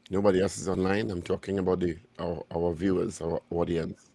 Nobody else is online. I'm talking about our viewers, our audience.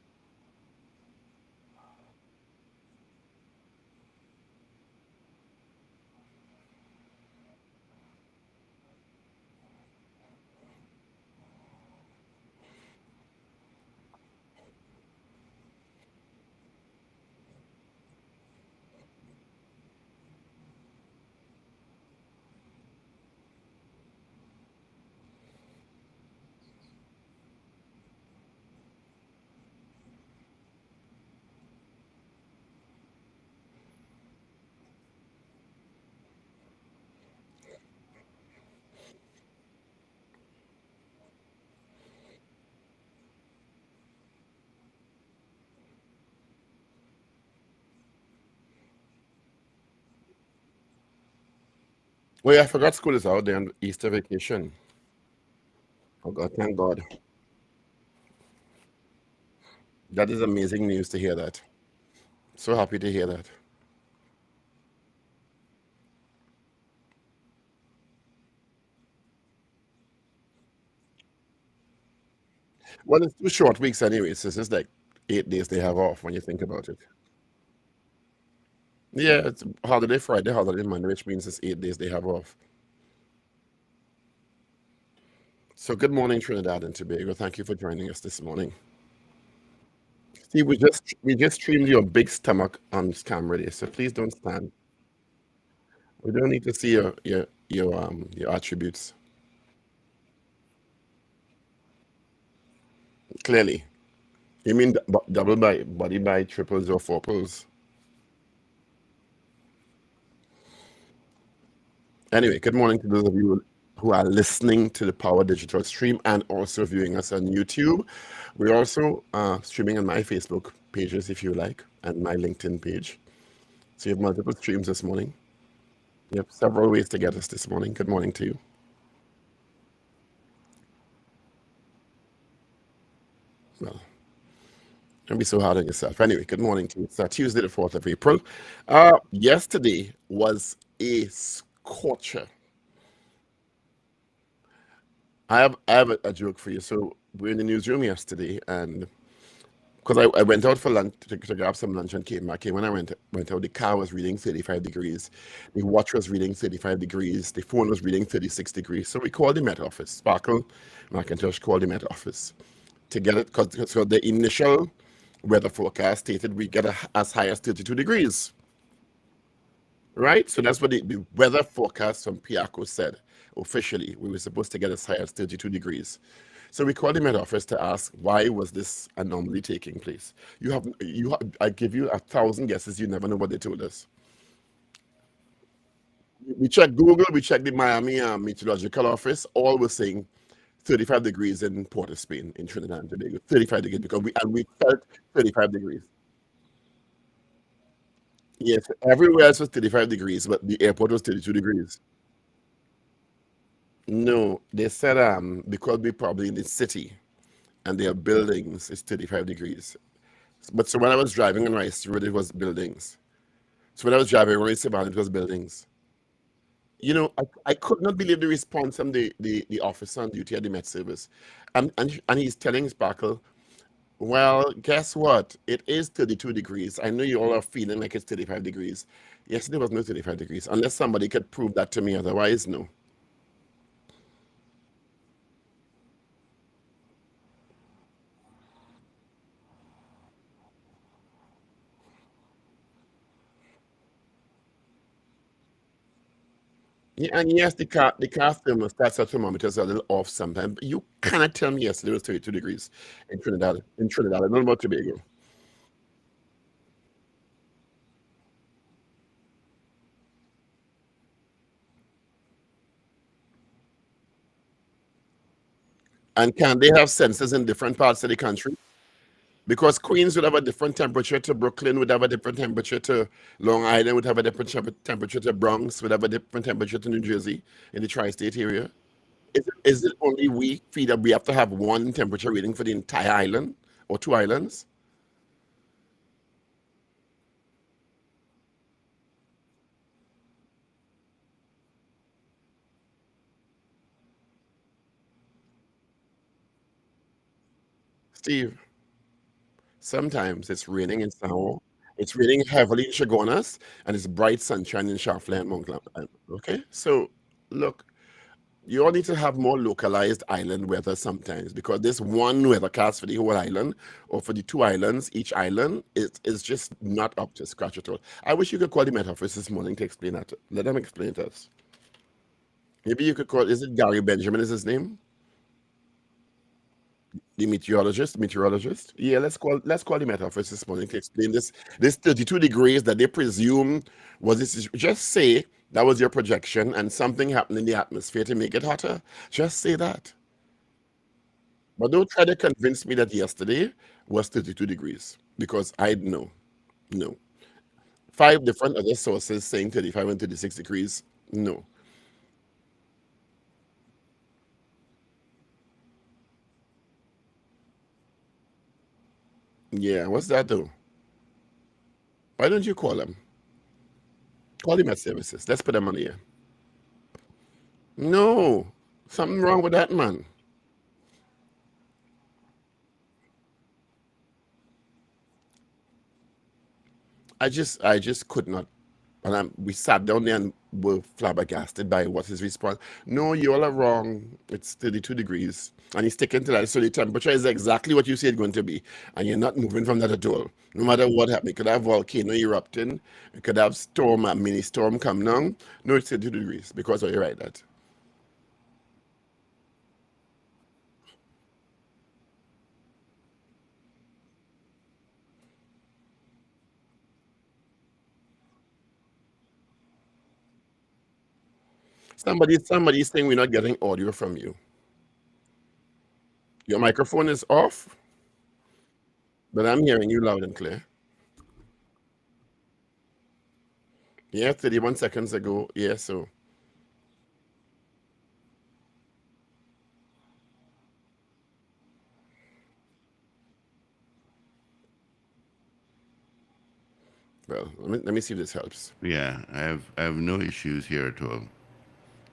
Well, yeah, I forgot school is out there on Easter vacation. Oh God, thank God. That is amazing news to hear that. So happy to hear that. Well, it's 2 short weeks anyway, so it's just like 8 days they have off when you think about it. Yeah, it's holiday Friday, holiday Monday, which means it's 8 days they have off. So good morning, Trinidad and Tobago. Thank you for joining us this morning. See, we just streamed your big stomach on camera there, so please don't stand. We don't need to see your attributes clearly. You mean double by body by triples or fourples? Anyway, good morning to those of you who are listening to the Power Digital stream and also viewing us on YouTube. We're also streaming on my Facebook pages if you like, and my LinkedIn page. So you have multiple streams this morning. You have several ways to get us this morning. Good morning to you. Well, don't be so hard on yourself. Anyway, good morning to you. It's Tuesday, the 4th of April. Yesterday was a scorcher. I have a joke for you. So we're in the newsroom yesterday, and because I went out for lunch to grab some lunch and came back. And when I went out, the car was reading 35 degrees. The watch was reading 35 degrees. The phone was reading 36 degrees. So we called the Met Office. Sparkle Macintosh called the Met Office to get it, because so the initial weather forecast stated we get as high as 32 degrees, right? So that's what the weather forecast from Piaco said. Officially, we were supposed to get as high as 32 degrees. So we called the Met Office to ask why was this anomaly taking place. I give you 1,000 guesses. You never know what they told us. We checked Google. We checked the Miami Meteorological Office. All were saying 35 degrees in Port of Spain in Trinidad and Tobago. 35 degrees because we felt 35 degrees. Yes, everywhere else was 35 degrees, but the airport was 32 degrees. No, they said because we're probably in the city and there are buildings, it's 35 degrees. But so when I was driving on Rice Road, it was buildings. So when I was driving on Rice Road, it was buildings. I could not believe the response from the officer on duty at the Met Service. And he's telling Sparkle, well, guess what? It is 32 degrees. I know you all are feeling like it's 35 degrees. Yesterday was no 35 degrees, unless somebody could prove that to me. Otherwise, no. Yeah, and yes, the car thermostats or thermometers are a little off sometimes. But you cannot tell me yesterday was 32 degrees in Trinidad. In Trinidad, I don't know about Tobago. And can they have sensors in different parts of the country? Because Queens would have a different temperature to Brooklyn, would have a different temperature to Long Island, would have a different temperature to Bronx, would have a different temperature to New Jersey in the tri-state area. Is it only we feel that we have to have one temperature reading for the entire island or two islands? Steve, sometimes it's raining in Sao. It's raining heavily in Chagonas, and it's bright sunshine in Shafla and Montclair. Okay? So, look, you all need to have more localized island weather sometimes because this one weathercast for the whole island or for the two islands, each island is just not up to scratch at all. I wish you could call the Met Office this morning to explain that. Let them explain it to us. Maybe you could call, is it Gary Benjamin is his name? The meteorologist. Yeah, let's call the Met Office this morning to explain this 32 degrees that they presume was this. Just say that was your projection and something happened in the atmosphere to make it hotter. Just say that. But don't try to convince me that yesterday was 32 degrees because I know. No. Five different other sources saying 35 and 36 degrees. No. Yeah, what's that though? Why don't you call them? Call the Met Services. Let's put them on the air. No. Something wrong with that man. I just could not. And we sat down there and were flabbergasted by what his response. No, you all are wrong. It's 32 degrees. And he's sticking to that. So the temperature is exactly what you said it's going to be. And you're not moving from that at all. No matter what happened. It could have volcano erupting. It could have storm, a mini storm come down. No, it's 32 degrees because of you right that. Somebody's saying we're not getting audio from you. Your microphone is off, but I'm hearing you loud and clear. Yeah, 31 seconds ago. Yeah, so well, let me see if this helps. Yeah, I have no issues here at all.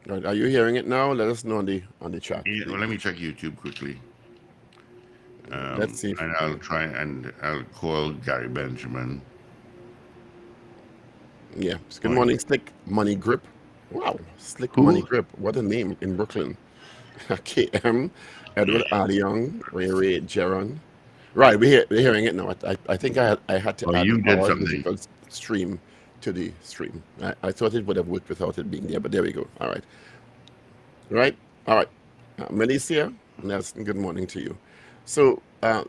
Right, are you hearing it now? Let us know on the chat, Yeah, well, let me please. check YouTube quickly, Let's see if and I'll try and I'll call Gary Benjamin. yeah. Good Morning. morning, Slick Money Grip. Wow, Slick Money Who? Grip. What a name in Brooklyn. KM, Edward Young, Ray Jaron. Right, we're hearing it now. I think I had to Oh, add you did our something. musical stream to the stream. I thought it would have worked without it being there, but there we go. All right. Right? All right. Melissa, Nelson, good morning to you. So,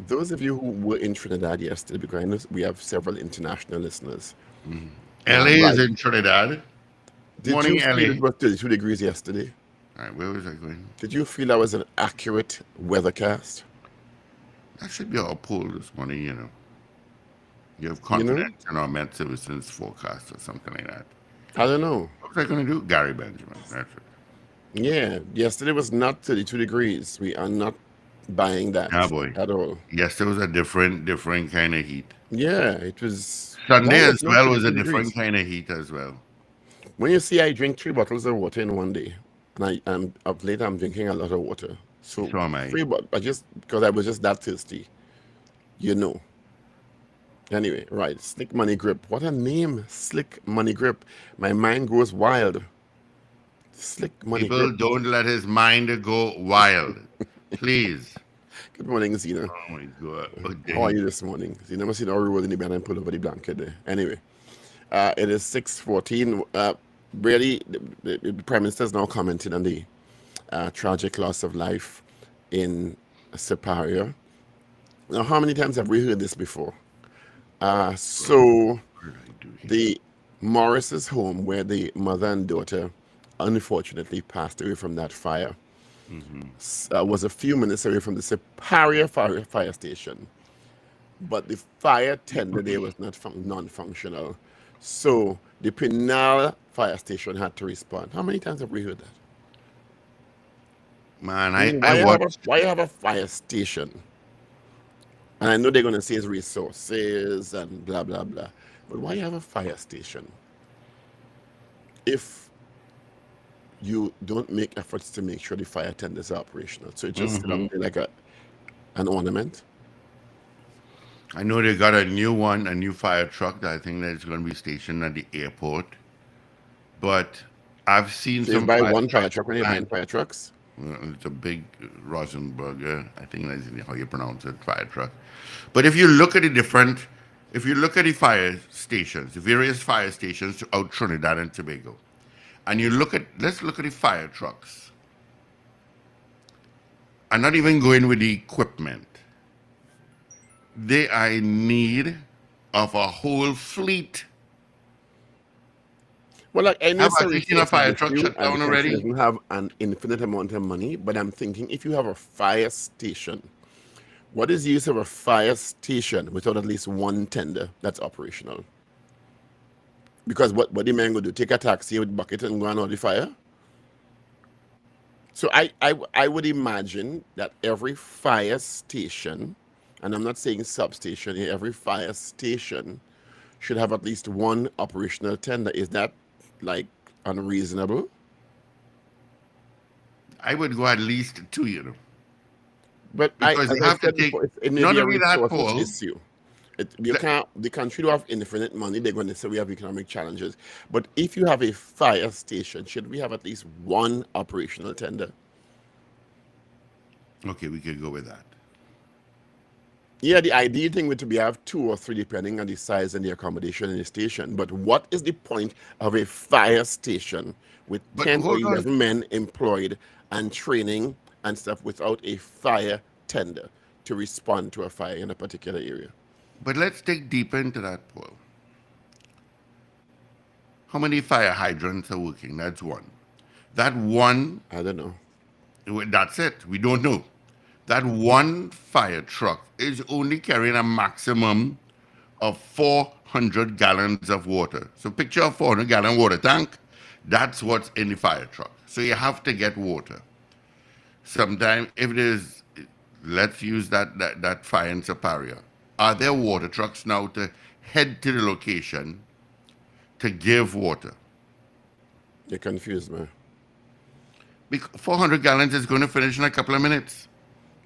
those of you who were in Trinidad yesterday, because I know we have several international listeners, LA is right? in Trinidad. Did Morning, you feel it LA. was 32 degrees yesterday? All right, where was I going? Did you feel that was an accurate weathercast? That should be all pulled this morning. You have You know, confidence in our Met Citizens forecast or something like that. I don't know. What was I going to do? Gary Benjamin. That's it. Yeah, yesterday was not 32 degrees. We are not buying Ah, that boy. at all. Yes, there was a different kind of heat. Yeah, it was, Sunday that was as not well was a 32 different degrees. kind of heat as well. When you see I drink 3 bottles of water in one day, and of late I'm drinking a lot of water. So So am I. three, but I just because I was just that thirsty, you know. Anyway, right, Slick Money Grip. What a name, Slick Money Grip. My mind goes wild. Slick Money People, Grip. don't let his mind go wild. Please. Good morning, Zena. Oh my God. Oh, How are dang. you this morning? Zena must see the roll in the bed and pull over the blanket there. Anyway, it is 6:14. Really, the Prime Minister is now commenting on the tragic loss of life in Siparia. Now, how many times have we heard this before? So What did I do here? the Morris's home, where the mother and daughter unfortunately passed away from that fire, was a few minutes away from the Siparia fire station. But the fire tender there was not non-functional. So the Pinal fire station had to respond. How many times have we heard that? Man, I mean, I watched. why you have a fire station? And I know they're going to say it's resources and blah blah blah. But why you have a fire station if you don't make efforts to make sure the fire tenders are operational? So it just sit Hmm. down there like an ornament. I know they got a new one, a new fire truck that I think that is going to be stationed at the airport. But I've seen So you some buy fire one fire trucks truck when you're and buying fire trucks. it's a big Rosenberger. I think that's how you pronounce it, fire truck. But if you look at the different, if you look at the fire stations, the various fire stations throughout Trinidad and Tobago, and you look at, let's look at the fire trucks. I'm not even going with the equipment. They are in need of a whole fleet. Well, like I know Have it's a you seen a resources fire truck issue, shut and the down country already? doesn't have an infinite amount of money. But I'm thinking if you have a fire station, what is the use of a fire station without at least one tender that's operational? Because what the man go do? Take a taxi with bucket and go on out the fire? So I would imagine that every fire station, and I'm not saying substation, every fire station should have at least one operational tender. Is that like unreasonable? I would go at least two, But because as you I have to said take, before, it may not be a only that, resources Paul, issue. You can't. The country don't have infinite money. They're going to say we have economic challenges. But if you have a fire station, should we have at least one operational tender? okay, we could go with that. Yeah, the ideal thing would to be have two or three, depending on the size and the accommodation in the station. But what is the point of a fire station with But 10 or hold on, 11 men employed and training and stuff without a fire tender to respond to a fire in a particular area? but let's dig deeper into that, Paul. How many fire hydrants are working? That's one. That one, I don't know. that's it. We don't know. That one fire truck is only carrying a maximum of 400 gallons of water. So picture a 400-gallon water tank. That's what's in the fire truck. So you have to get water. Sometimes, if it is, let's use that fire in Superior. Are there water trucks now to head to the location to give water? You confused me. 400 gallons is going to finish in a couple of minutes.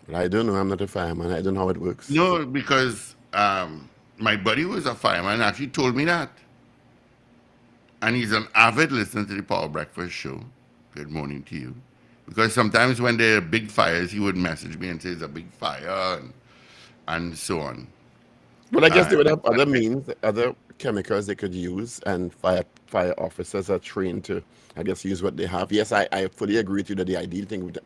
But I don't know. I'm not a fireman. I don't know how it works. No, because my buddy who was a fireman actually told me that. And he's an avid listener to the Power Breakfast show. Good morning to you. Because sometimes when there are big fires, he would message me and say it's a big fire and so on. But I guess they would have But other means, other chemicals they could use, and fire officers are trained to, I guess, use what they have. Yes, I fully agree with you that the ideal thing would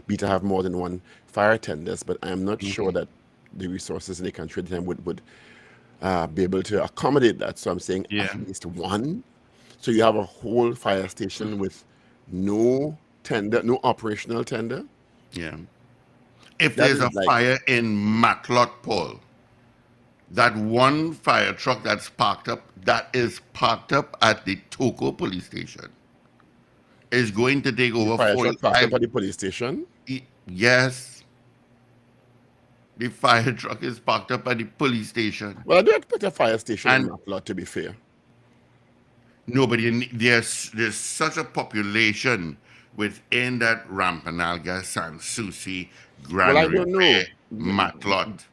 be to have more than one fire tenders, but I am not sure that the resources in the country at the time would be able to accommodate that. So I'm saying at yeah, least one. So you have a whole fire station with no tender, no operational tender. yeah. If That there's is a like fire in Matlock, Paul, that one fire truck that's parked up, that is parked up at the Toko police station, is going to take the over fire truck parked up 45. at the police station. Yes, the fire truck is parked up at the police station. Well, I do expect a fire station in And Mapplot, to be fair. nobody, there's such a population within that Rampanalga, San Souci, Well, Grand I don't know. River, Matlot.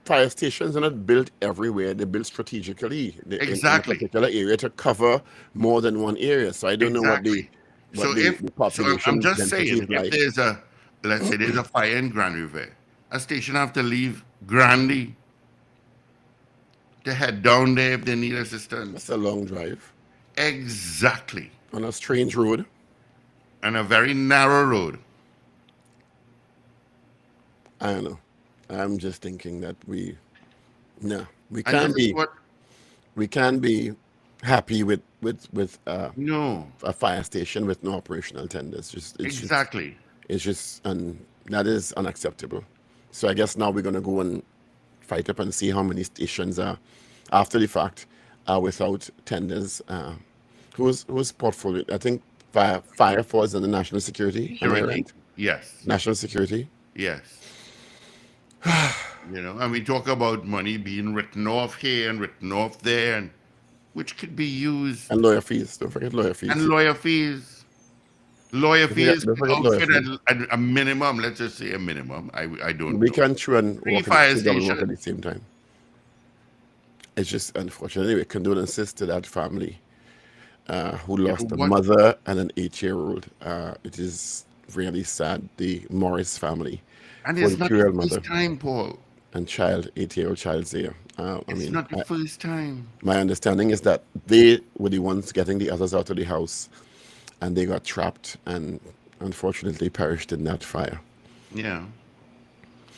Fire stations are not built everywhere. They're built strategically in a Exactly, particular area to cover more than one area. So I don't know what the exactly. So if the so, I'm population just density saying, is if like. there's a, let's say there's a fire in Grand River, a station have to leave Grandy to head down there if they need That's assistance. a long drive Exactly, on a strange road. and a very narrow road. I don't know. I'm just thinking that no, And this is what, we can be happy with no, a fire station with no operational tenders. exactly. It's just and that is unacceptable. So I guess now we're gonna go and fight up and see how many stations are after the fact are without tenders. Whose portfolio? I think fire falls under national security. Am I Security, right? yes, National security yes. And we talk about money being written off here and written off there, and which could be used, and lawyer fees. Don't forget lawyer and fees. lawyer fees. Lawyer fees Don't could forget lawyer outfit fees. at a minimum. Let's just say a minimum. I don't We know. can chew and Three walk and fire chew double walk at stations. the same time. It's just unfortunate. Anyway, condolences to that family who You know lost a what? mother and an 8-year-old. It is really sad. The Morris family, And it's not the 42-year-old first mother time, Paul. and child, 8-year-old child there. It's not the first time. My understanding is that they were the ones getting the others out of the house, and they got trapped and unfortunately perished in that fire. Yeah.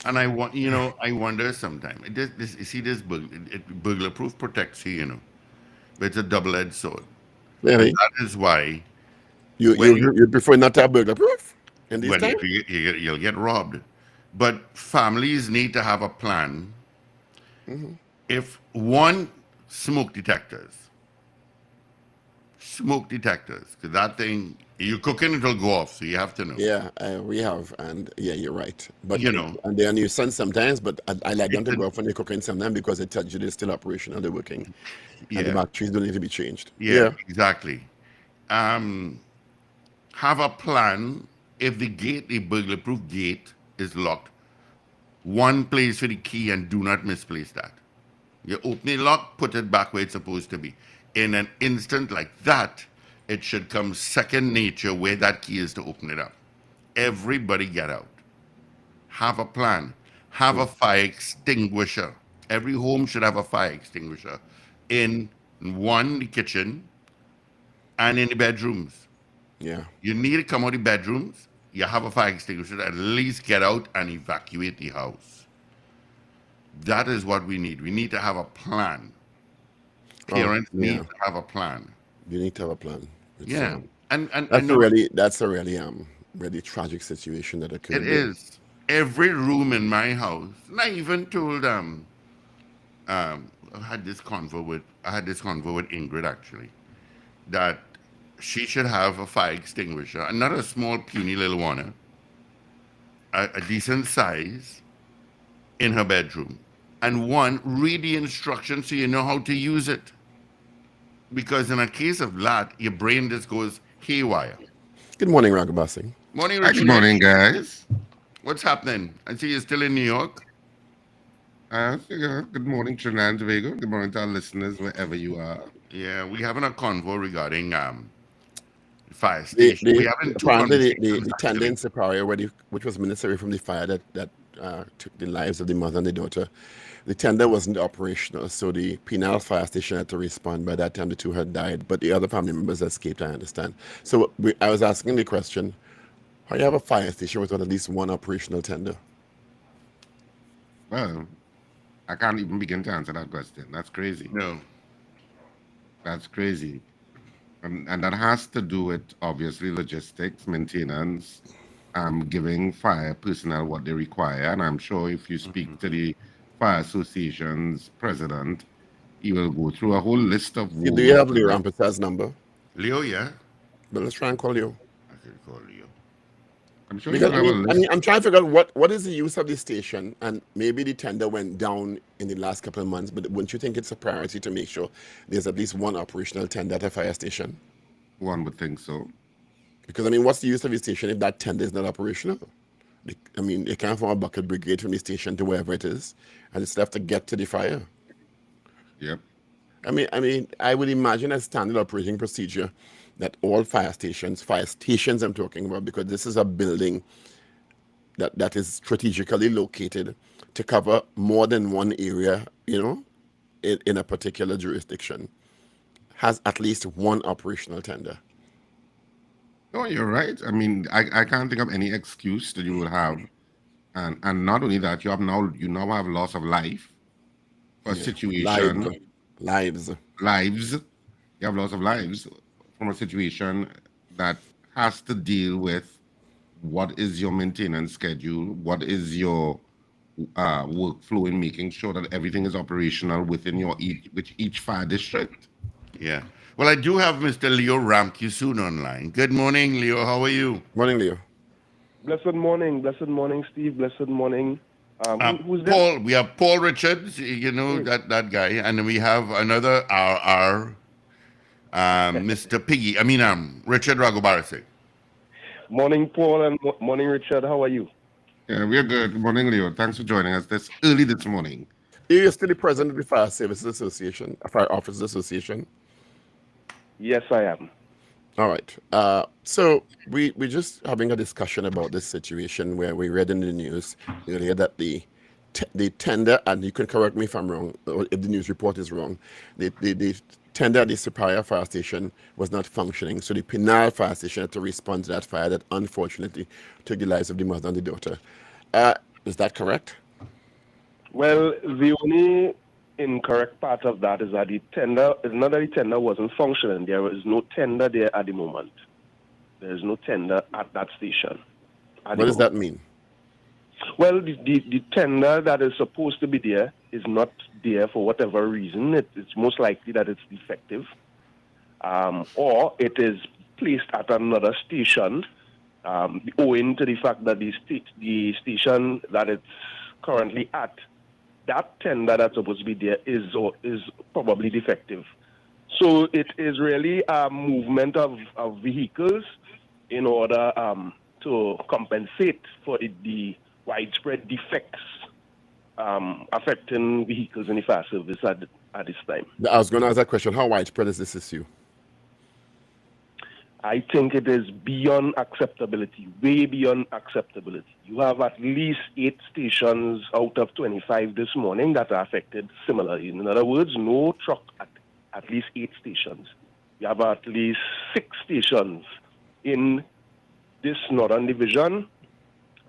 And I want, you know, I wonder sometimes. You see, this burglar proof protects you, you know, but it's a double-edged sword, and Really, that is why you when you you prefer not to have burglar proof in this well, time? you'll get robbed. But families need to have a plan. If one, smoke detectors, smoke detectors, because that thing you're cooking, it'll go off, so you have to know. Yeah, we have, and yeah, you're right. But You know, and they're a nuisance sometimes. But I like them it's to a go off when they're cooking sometimes because it tells you they're still operational, they're working, and the yeah, batteries don't need to be changed. yeah, Yeah, exactly. Um, have a plan. If the burglar-proof gate is locked, one place for the key and do not misplace that. You open the lock, put it back where it's supposed to be. In an instant like that, it should come second nature where that key is to open it up. Everybody get out. Have a plan. Have yeah, a fire extinguisher. Every home should have a fire extinguisher in one, the kitchen, and in the bedrooms. yeah. You need to come out of the bedrooms. You have a fire extinguisher. At least get out and evacuate the house. That is what we need. We need to have a plan. Oh, Parents need yeah. to have a plan. You need to have a plan. It's Yeah, and I that's a know really tragic situation that it occurred there. is. Every room in my house, and I even told I had this convo with Ingrid actually that she should have a fire extinguisher, and not a small puny little one, a decent size in her bedroom, and one read the instructions so you know how to use it. Because in a case of that, your brain just goes haywire. Good morning, Ragabasi. Morning, Hi, good Richard. morning, guys. What's happening? I see you're still in New York. Good morning, Trinidad and Tobago. Good morning to our listeners, wherever you are. Yeah, we having a convo regarding fire They, station. they We having two apparently conversations the tender actually. in Siparia, which was ministry from the fire that took the lives of the mother and the daughter. The tender wasn't operational, so the penal fire station had to respond. By that time, the two had died, but the other family members escaped. I understand. So I was asking the question: how you have a fire station without at least one operational tender? Well, I can't even begin to answer that question. That's crazy. No. That's crazy. And that has to do with obviously logistics, maintenance, giving fire personnel what they require. And I'm sure if you speak to the fire association's president, he will go through a whole list of Do you rules have to Leo that. Ramkissoon's number? Leo, yeah. But let's try and call you. I could call Leo. I'm sure he Because will have a list. I'm trying to figure out what is the use of the station, and maybe the tender went down in the last couple of months. But wouldn't you think it's a priority to make sure there's at least one operational tender at a fire station? One would think so. Because I mean, what's the use of the station if that tender is not operational? I mean, it can't form a bucket brigade from the station to wherever it is, and it's left to get to the fire. Yep. I would imagine a standard operating procedure that all fire stations I'm talking about, because this is a building that is strategically located to cover more than one area, in a particular jurisdiction, has at least one operational tender. No, you're right. I mean, I can't think of any excuse that you would have. And not only that, you now have loss of life for a Yeah, lives, situation, lives. lives. You have loss of lives from a situation that has to deal with what is your maintenance schedule, what is your workflow in making sure that everything is operational within each fire district. Yeah. Well, I do have Mr. Leo Ramkissoon online. Good morning, Leo. How are you? Morning, Leo. Blessed morning, Steve. Blessed morning. Who's this? Paul, we have Paul Richards, you know, Hey, that guy, and then we have another R Mr. Piggy. Richard Ragobarasi. morning, Paul, and morning, Richard. How are you? Yeah, we're good. Good morning, Leo. Thanks for joining us this early this morning. You're still the president of the Fire Services Association, Fire Officers Association. Yes, I am. All right. So we're just having a discussion about this situation where we read in the news earlier that the tender, and you can correct me if I'm wrong, or if the news report is wrong, the tender at the Superior Fire Station was not functioning. So the Penal Fire Station had to respond to that fire that unfortunately took the lives of the mother and the daughter. Is that correct? Well, the only incorrect part of that is that the tender is not that the tender wasn't functioning. There is no tender there at the moment. There is no tender at that station. What does that mean? Well, the tender that is supposed to be there is not there for whatever reason. It's most likely that it's defective, or it is placed at another station, owing to the fact that the station that it's currently at, that tender that's supposed to be there is probably defective. So it is really a movement of vehicles in order to compensate for the widespread defects affecting vehicles in the fire service at this time. I was going to ask that question. How widespread is this issue? I think it is beyond acceptability, way beyond acceptability. You have at least 8 stations out of 25 this morning that are affected similarly. In other words, no truck at least 8 stations. You have at least 6 stations in this northern division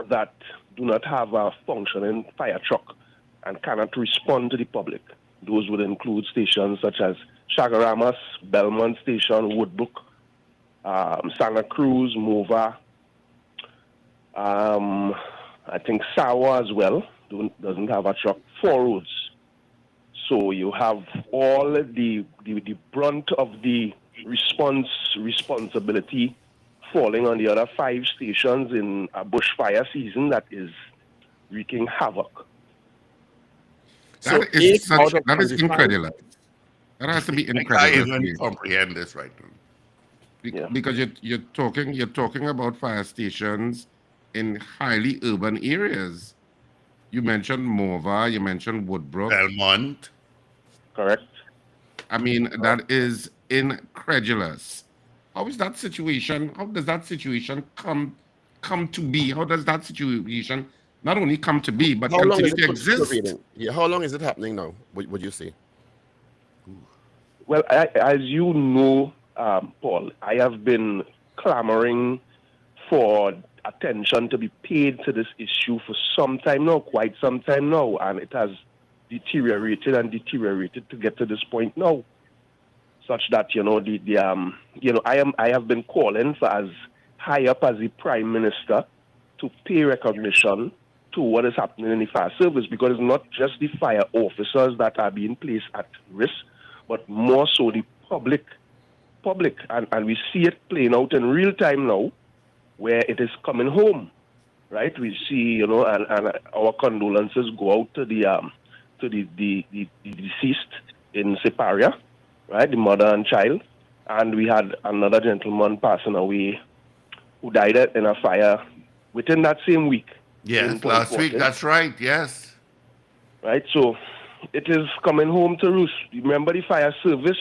that do not have a functioning fire truck and cannot respond to the public. Those would include stations such as Chagaramas, Belmont Station, Woodbrook, Santa Cruz, Mova, I think Sawa as well doesn't have a truck. 4 roads. So you have all the brunt of the responsibility falling on the other 5 stations in a bushfire season that is wreaking havoc. So That is incredible. incredible. That has to be I can't incredible. even comprehend this right now. Because you're talking about fire stations in highly urban areas. You mentioned Mova, you mentioned Woodbrook. Belmont. Correct? I mean, that is incredulous. How is that situation? How does that situation come to be? How does that situation not only come to be, but How long continue is to it exist? perpetuating? Yeah, how long is it happening now? Would you say? Well, as you know, Paul, I have been clamoring for attention to be paid to this issue for some time now, quite some time now, and it has deteriorated to get to this point now, such that I have been calling for as high up as the Prime Minister to pay recognition to what is happening in the fire service, because it's not just the fire officers that are being placed at risk, but more so the public, and we see it playing out in real time now, where it is coming home, right? We see, and our condolences go out to the deceased in Siparia, right? The mother and child, and we had another gentleman passing away who died in a fire within that same week. Yes, last week. That's right. Yes. Right, so it is coming home to roost. Remember, the fire service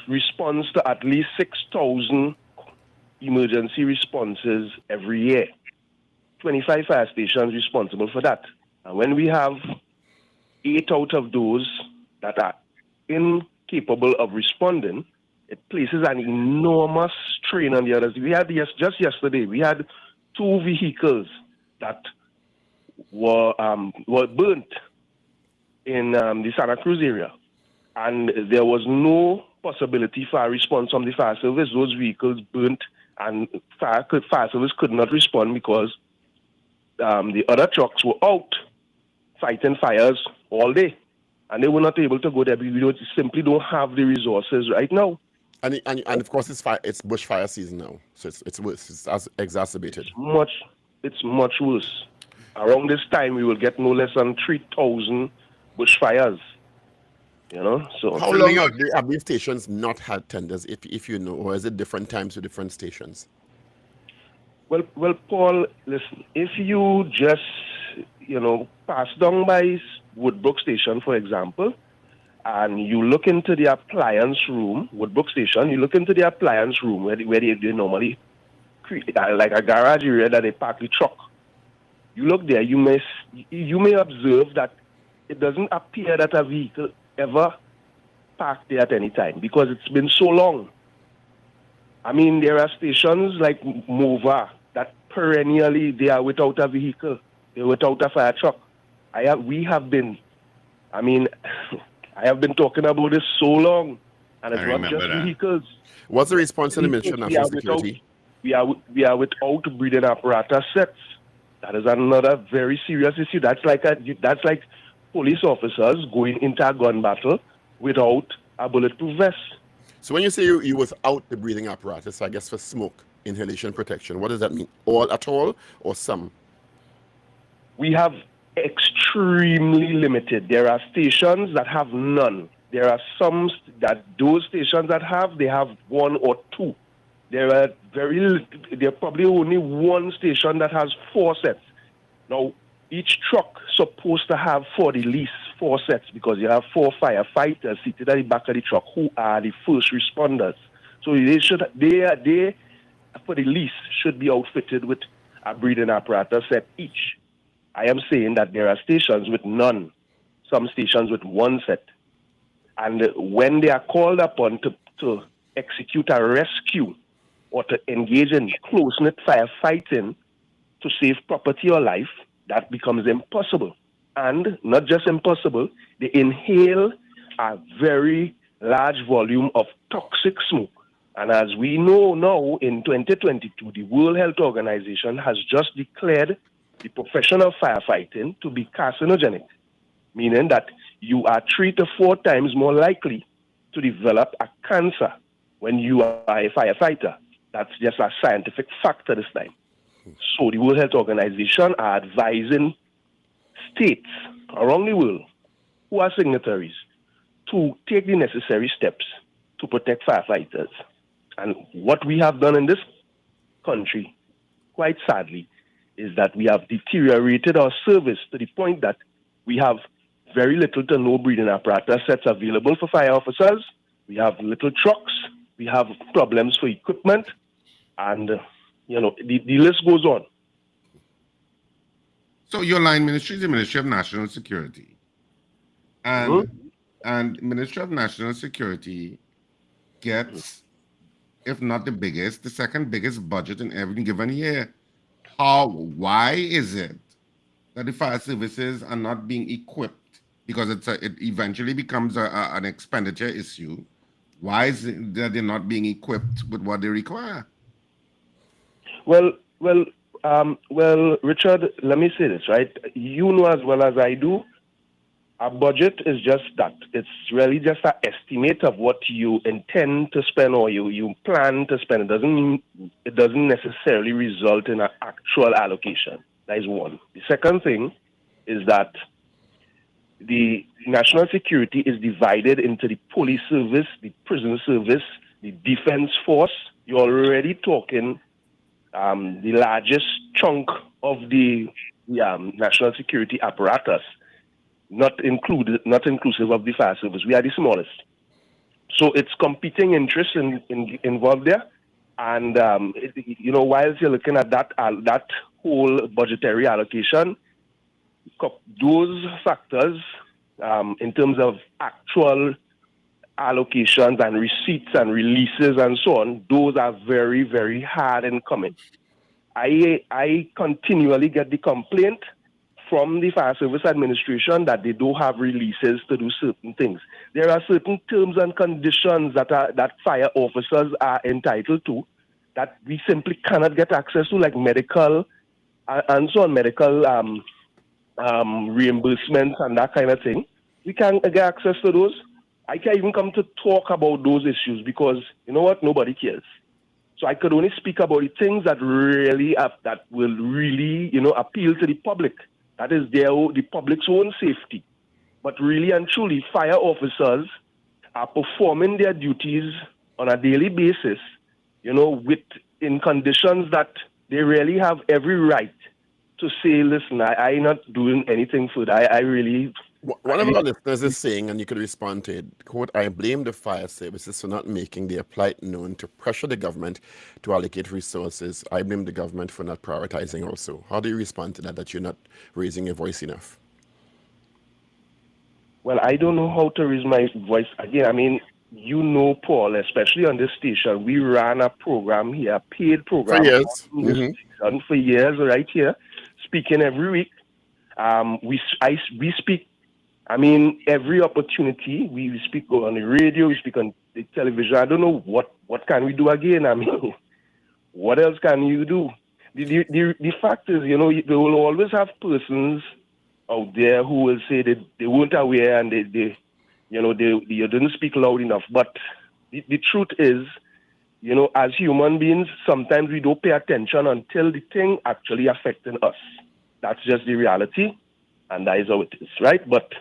responds to at least 6,000 emergency responses every year. 25 fire stations responsible for that. And when we have 8 out of those that are incapable of responding, it places an enormous strain on the others. We had just yesterday, we had 2 vehicles that were burnt in the Santa Cruz area, and there was no possibility for a response from the fire service. Those vehicles burnt, and fire service could not respond because the other trucks were out fighting fires all day, and they were not able to go there. We simply don't have the resources right now. And of course, it's bushfire season now, so it's worse. It's as exacerbated. It's much worse. Around this time, we will get no less than 3,000 bushfires. So How long have these stations not had tenders, if you know, or is it different times with different stations? Well, Paul, listen. If you just pass down by Woodbrook Station, for example, and you look into the appliance room, Woodbrook Station, you look into the appliance room where they normally create, like a garage area that they park the truck. You look there, you may observe that it doesn't appear that a vehicle ever parked there at any time because it's been so long. I mean, there are stations like Mova that perennially they are without a vehicle, they're without a fire truck. I have been talking about this so long, and it's I not remember just that. vehicles. What's the response to the Ministry of We National are without Security? we are without breathing apparatus sets. That is another very serious issue. That's like police officers going into a gun battle without a bulletproof vest. So when you say you without the breathing apparatus, I guess for smoke inhalation protection, what does that mean? All at all or some? We have extremely limited. There are stations that have none. There are some that those stations that they have one or two. There are probably only one station that has 4 sets. Now, each truck supposed to have for the least 4 sets because you have 4 firefighters seated at the back of the truck who are the first responders. So they for the least should be outfitted with a breathing apparatus set each. I am saying that there are stations with none, some stations with 1 set. And when they are called upon to execute a rescue or to engage in close-knit firefighting to save property or life, that becomes impossible. And not just impossible, they inhale a very large volume of toxic smoke. And as we know now, in 2022, the World Health Organization has just declared the profession of firefighting to be carcinogenic, meaning that you are 3 to 4 times more likely to develop a cancer when you are a firefighter. That's just a scientific fact at this time. So the World Health Organization are advising states around the world who are signatories to take the necessary steps to protect firefighters. And what we have done in this country, quite sadly, is that we have deteriorated our service to the point that we have very little to no breathing apparatus sets available for fire officers. We have little trucks. We have problems for equipment. And, the list goes on. So your line ministry is the Ministry of National Security. And Ministry of National Security gets, if not the biggest, the second biggest budget in every given year. Why is it that the fire services are not being equipped? Because it eventually becomes an expenditure issue. Why is it that they're not being equipped with what they require? Well, Richard, let me say this, right? You know as well as I do, a budget is just that. It's really just an estimate of what you intend to spend or you plan to spend. It doesn't necessarily result in an actual allocation. That is one. The second thing is that the national security is divided into the police service, the prison service, the defense force. You're already talking the largest chunk of the national security apparatus, not inclusive of the fire service. We are the smallest. So it's competing interests involved there. And, whilst you're looking at that whole budgetary allocation, those factors in terms of actual allocations and receipts and releases and so on, those are very, very hard in coming. I continually get the complaint from the Fire Service Administration that they don't have releases to do certain things. There are certain terms and conditions that fire officers are entitled to that we simply cannot get access to, like medical and so on, medical reimbursements and that kind of thing. We can't get access to those. I can't even come to talk about those issues because, you know what, nobody cares. So I could only speak about the things that that will really, appeal to the public. That is the public's own safety. But really and truly, fire officers are performing their duties on a daily basis, in conditions that they really have every right to say, listen, I not doing anything further. I really, One of our listeners is saying, and you could respond to it, quote, I blame the fire services for not making their plight known to pressure the government to allocate resources. I blame the government for not prioritizing also. How do you respond to that you're not raising your voice enough? well, I don't know how to raise my voice again. I mean, Paul, especially on this station, we ran a program here, a paid For program years. on this station for years, right here, speaking every week. We speak. I mean, every opportunity we speak on the radio, we speak on the television. I don't know what can we do again. I mean, what else can you do? The fact is, they will always have persons out there who will say that they weren't aware and they didn't speak loud enough. But the truth is, as human beings, sometimes we don't pay attention until the thing actually affecting us. That's just the reality, and that is how it is, right? But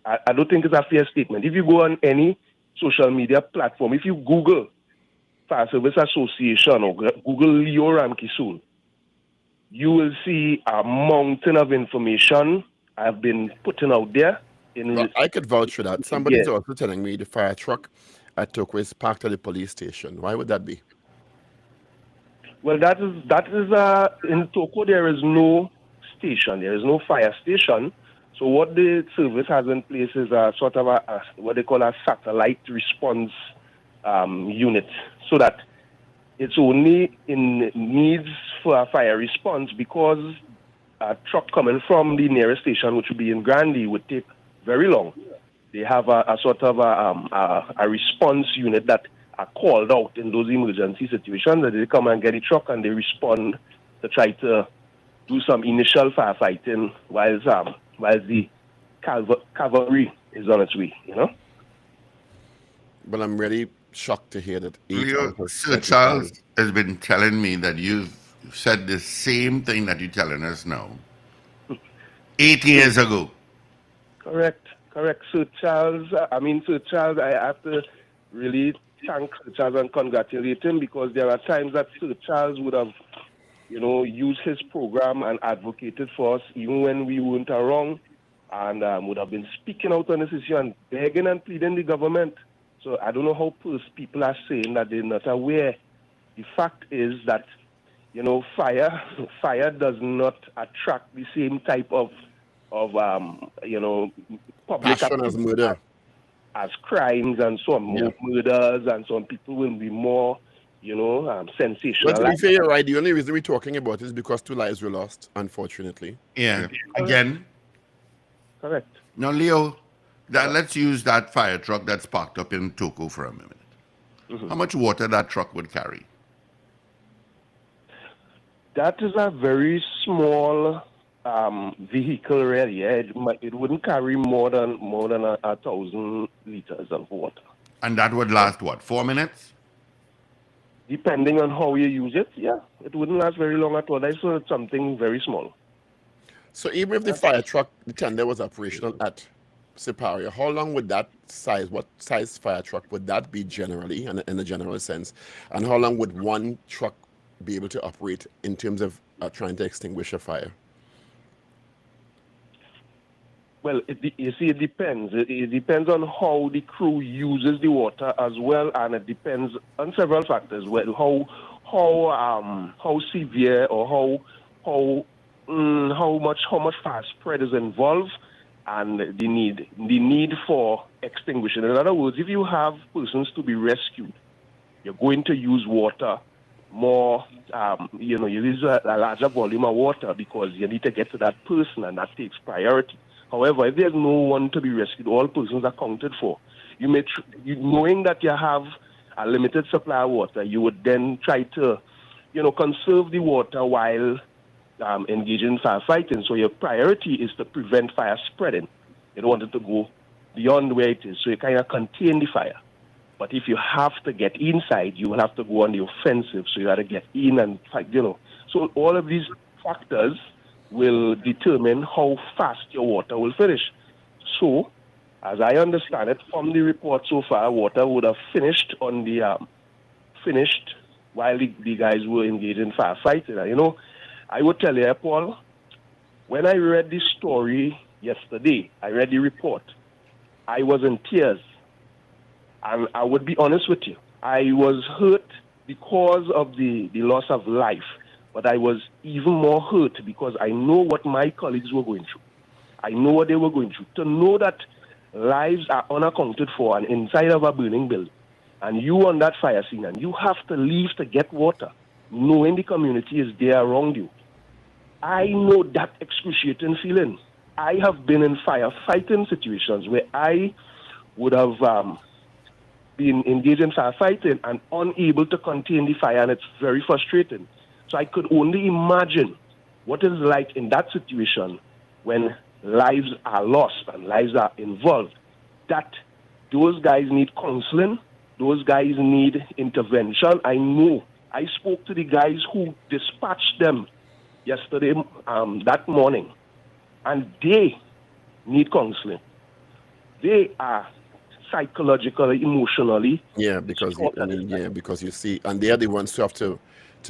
I don't think it's a fair statement. If you go on any social media platform, if you Google Fire Service Association or Google Leo Ramkissoon, you will see a mountain of information I've been putting out there. Well, I could vouch for that. Somebody's also telling me the fire truck at Toko is parked at the police station. Why would that be? Well, that is in Toko there is no station. There is no fire station. So what the service has in place is a sort of a what they call a satellite response unit, so that it's only in needs for a fire response, because a truck coming from the nearest station, which would be in Grandy, would take very long. They have a sort of a response unit that are called out in those emergency situations, that they come and get the truck and they respond to try to do some initial firefighting while the cavalry is on its way, But I'm really shocked to hear that Leo, Sir Charles has been telling me that you've said the same thing that you're telling us now 8 years ago. Correct. Sir Charles, Sir Charles, I have to really thank Sir Charles and congratulate him, because there are times that Sir Charles would have, used his program and advocated for us even when we weren't around, and would have been speaking out on this issue and begging and pleading the government. So I don't know how people are saying that they're not aware. The fact is that, fire does not attract the same type of public passion as murder, as crimes, and some murders, and some people will be more, sensational. But to be fair, you're right. The only reason we're talking about it is because 2 lives were lost, unfortunately. Yeah. Again. Correct. Now, Leo, let's use that fire truck that's parked up in Toko for a minute. How much water that truck would carry? That is a very small vehicle, really. It wouldn't carry more than 1,000 liters of water. And that would last what, 4 minutes? Depending on how you use it, yeah, it wouldn't last very long at all. That's something very small. So even if the fire truck, the tender was operational at Siparia, how long would that size, what size fire truck would that be generally, in a general sense? And how long would one truck be able to operate in terms of trying to extinguish a fire? Well, you see, it depends. It depends on how the crew uses the water as well, and it depends on several factors. Well, how severe, or how much fire spread is involved, and the need for extinguishing. In other words, if you have persons to be rescued, you're going to use water more. You use a larger volume of water because you need to get to that person, and that takes priority. However, if there's no one to be rescued, all persons are counted for. Knowing that you have a limited supply of water, you would then try to, conserve the water while engaging in firefighting. So your priority is to prevent fire spreading. You don't want it to go beyond where it is. So you kind of contain the fire. But if you have to get inside, you will have to go on the offensive. So you have to get in and fight, So all of these factors will determine how fast your water will finish. So, as I understand it from the report so far, water would have finished on the while the guys were engaged in firefighting. I would tell you, Paul, When I read the story yesterday, I read the report, I was in tears. And I would be honest with you, I was hurt because of the loss of life, but I was even more hurt because I know what my colleagues were going through. I know what they were going through. To know that lives are unaccounted for and inside of a burning building, and you on that fire scene, and you have to leave to get water, knowing the community is there around you. I know that excruciating feeling. I have been in firefighting situations where I would have been engaged in firefighting and unable to contain the fire, and it's very frustrating. So I could only imagine what it's like in that situation when lives are lost and lives are involved. That those guys need counseling, those guys need intervention. I know. I spoke to the guys who dispatched them yesterday, that morning, and they need counseling. They are psychologically, emotionally. Yeah, because you see, and they are the ones who have to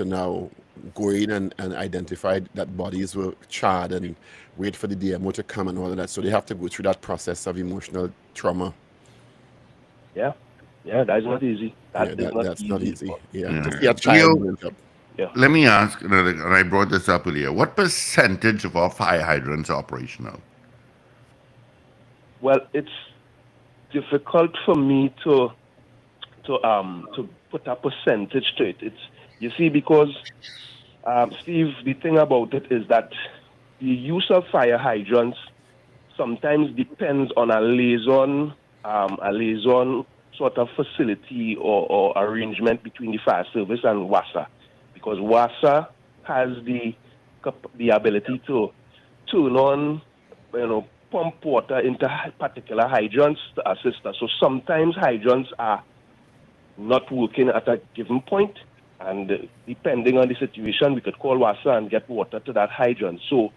now go in and identify that bodies were charred and wait for the DMO to come and all of that. So they have to go through that process of emotional trauma. Yeah, that's not easy. Yeah, that's not easy. Yeah, to see Yeah. a child Leo, wake up. Yeah. let me ask, and I brought this up earlier, what percentage of our fire hydrants are operational? Well, it's difficult for me to put a percentage to it. It's, you see, because Steve, the thing about it is that the use of fire hydrants sometimes depends on a liaison sort of facility or arrangement between the fire service and WASA, because WASA has the ability to turn on, pump water into particular hydrants to assist us. So sometimes hydrants are not working at a given point, and depending on the situation, we could call WASA and get water to that hydrant. So,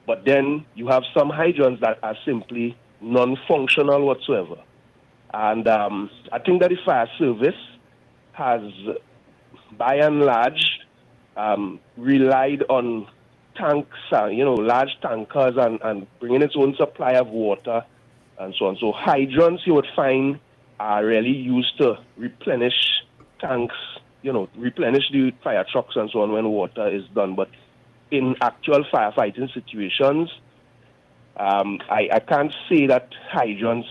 but then you have some hydrants that are simply non-functional whatsoever. And I think that the fire service has, by and large, relied on tanks, large tankers and bringing its own supply of water and so on. So hydrants, you would find, are really used to replenish tanks, replenish the fire trucks and so on when water is done. But in actual firefighting situations, I can't say that hydrants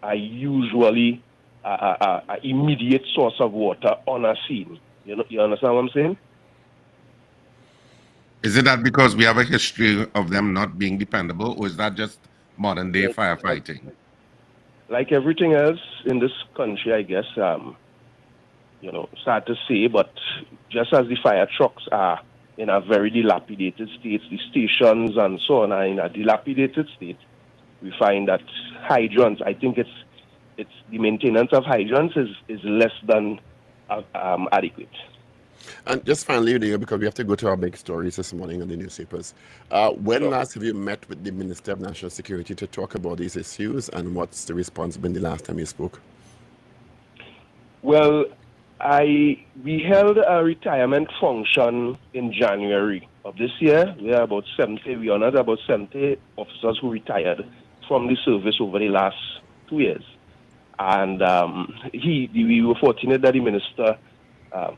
are usually an immediate source of water on a scene. You understand what I'm saying? Is it that because we have a history of them not being dependable, or is that just modern day firefighting? Like everything else in this country, I guess, sad to say, but just as the fire trucks are in a very dilapidated state, the stations and so on are in a dilapidated state, we find that hydrants, I think it's the maintenance of hydrants is less than adequate. And just finally, Leo, because we have to go to our big stories this morning in the newspapers. When last have you met with the Minister of National Security to talk about these issues, and what's the response been the last time you spoke? Well, we held a retirement function in January of this year. We honored about 70 officers who retired from the service over the last 2 years. And we were fortunate that the minister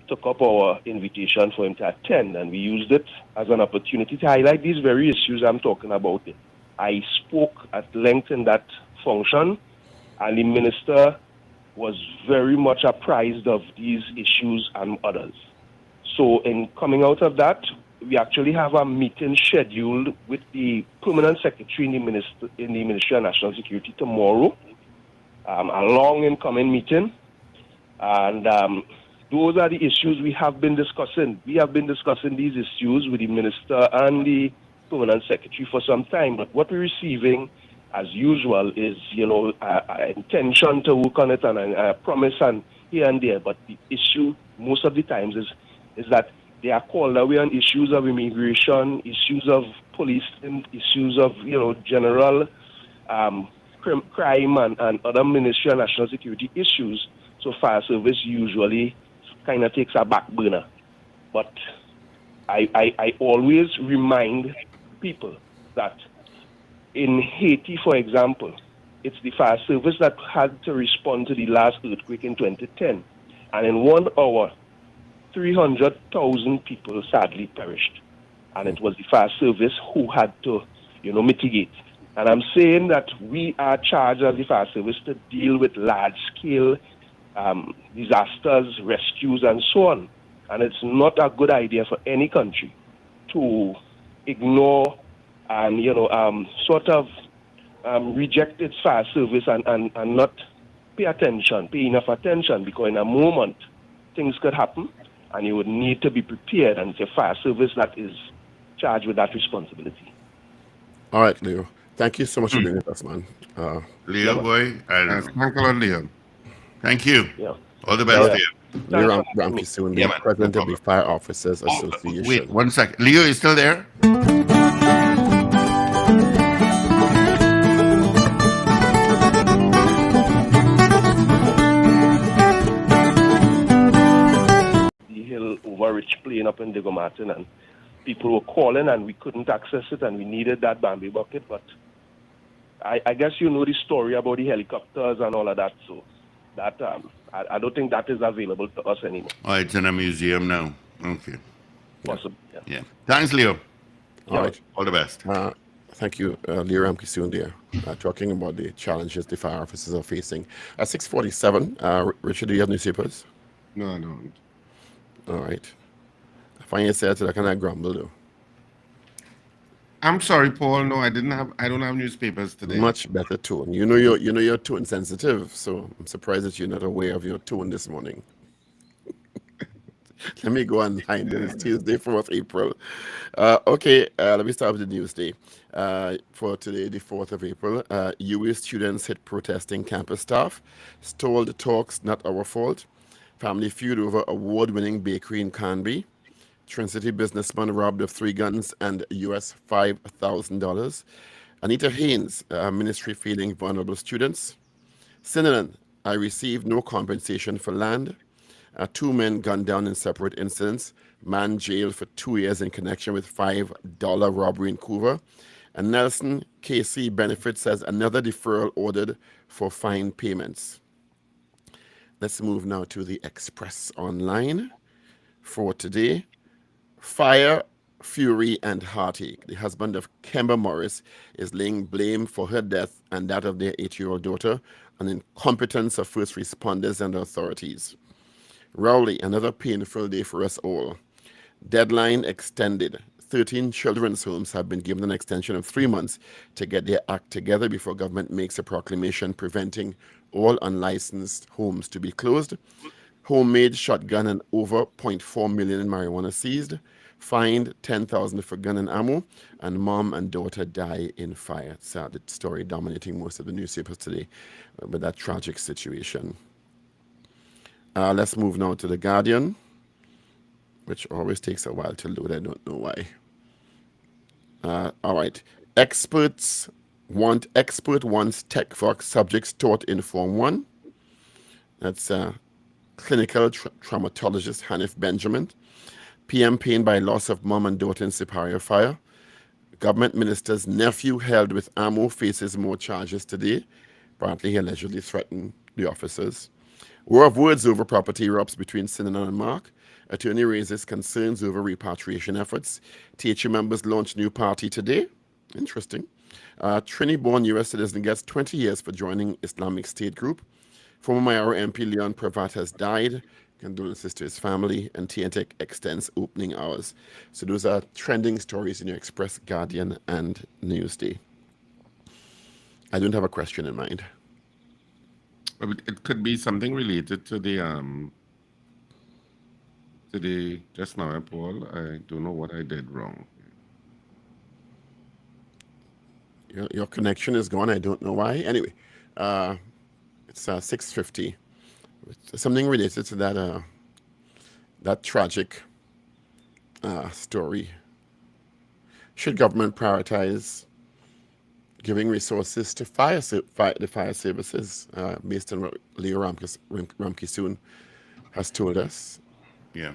took up our invitation for him to attend, and we used it as an opportunity to highlight these very issues I'm talking about. I spoke at length in that function, and the minister was very much apprised of these issues and others. So in coming out of that, we actually have a meeting scheduled with the permanent secretary in the Ministry of National Security tomorrow, a long incoming meeting, and those are the issues we have been discussing. We have been discussing these issues with the minister and the permanent secretary for some time, but what we're receiving, as usual, is an intention to work on it and a promise and here and there. But the issue most of the times is that they are called away on issues of immigration, issues of policing, issues of general crime and other Ministry of National Security issues. So fire service usually kind of takes a back burner. But I always remind people that in Haiti, for example, it's the fire service that had to respond to the last earthquake in 2010. And in 1 hour, 300,000 people sadly perished. And it was the fire service who had to, mitigate. And I'm saying that we are charged as the fire service to deal with large-scale disasters, rescues, and so on. And it's not a good idea for any country to ignore and, sort of reject its fire service and not pay enough attention, because in a moment, things could happen, and you would need to be prepared, and it's a fire service that is charged with that responsibility. All right, Leo. Thank you so much for being with us, man. Leo, boy, Yes, thank you, Leo. thank you. Yeah. All the best Yeah. to you. Leo Thanks for having me. Ramkissoon, Yeah, the man. president No of the problem. Fire Officers Oh, Association. wait, 1 second. Leo, is still there? The hill over Rich Plain up in Diego Martin, and people were calling, and we couldn't access it, and we needed that Bambi bucket. But I guess you know the story about the helicopters and all of that, so that I don't think that is available to us anymore. Oh, it's in a museum now. Okay. Possible. Yeah. Yeah. Thanks, Leo. All right. All the best. Thank you, Leo Ramkissoon there, talking about the challenges the fire officers are facing. At 6:47, Richard, do you have newspapers? No, I don't. All right. I find yourself to that kind of grumble, though. I'm sorry, Paul. No, I don't have newspapers today. Much better tone. You're tone sensitive, so I'm surprised that you're not aware of your tone this morning. Let me go online. It's Tuesday, 4th April. Okay, let me start with the news day. For today, the 4th of April, UA students hit protesting campus staff, stole the talks, not our fault. Family feud over award-winning bakery in Canby. Twin-City businessman robbed of 3 guns and US $5,000. Anita Haynes, ministry feeding vulnerable students. Synonym, I received no compensation for land. 2 men gunned down in separate incidents. Man jailed for 2 years in connection with $5 robbery in Couva. And Nelson KC Benefit says another deferral ordered for fine payments. Let's move now to the Express Online for today. Fire, fury, and heartache. The husband of Kemba Morris is laying blame for her death and that of their 8-year-old daughter on incompetence of first responders and authorities. Rowley, another painful day for us all. Deadline extended. 13 children's homes have been given an extension of 3 months to get their act together before government makes a proclamation preventing all unlicensed homes to be closed. Homemade shotgun and over $0.4 million in marijuana seized. Fined $10,000 for gun and ammo. And mom and daughter die in fire. It's the story dominating most of the newspapers today with that tragic situation. Let's move now to The Guardian, which always takes a while to load. I don't know why. All right. Expert wants tech for subjects taught in Form 1. That's clinical traumatologist Hanif Benjamin. PM pained by loss of mom and daughter in Superior fire. Government minister's nephew held with ammo faces more charges today. Apparently he allegedly threatened the officers. War of words over property erupts between Synonym and Mark. Attorney raises concerns over repatriation efforts. THU members launch new party today. Interesting. Trini-born U.S. citizen gets 20 years for joining Islamic State group. Former Mayor MP Leon Pravat has died. Condolences to his family. And TNTech extends opening hours. So those are trending stories in your Express, Guardian, and Newsday. I don't have a question in mind. It could be something related to the just now, Paul. I don't know what I did wrong. Your connection is gone. I don't know why. Anyway, it's 6:50. Something related to that tragic story. Should government prioritize giving resources to the fire services, based on what Leo Ramkissoon has told us? Yeah.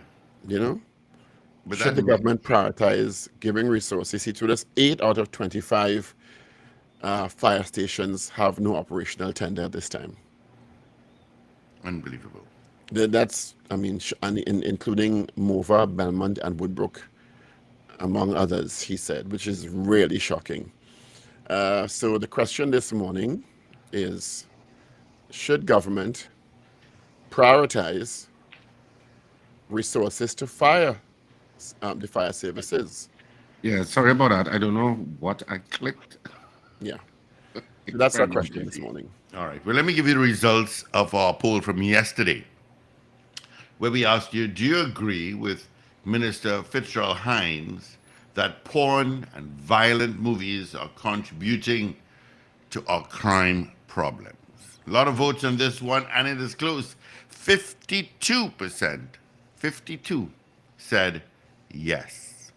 But Should the government prioritize giving resources? See, to this, 8 out of 25 fire stations have no operational tender at this time. unbelievable. That's, I mean, including Mova, Belmont, and Woodbrook, among others, he said, which is really shocking. So the question this morning is, should government prioritize resources to the fire services? Yeah, sorry about that. I don't know what I clicked. Yeah. So that's our question this morning. All right. Well, let me give you the results of our poll from yesterday, where we asked you, do you agree with Minister Fitzgerald Hines that porn and violent movies are contributing to our crime problems? A lot of votes on this one, and it is close. 52%, 52 said yes.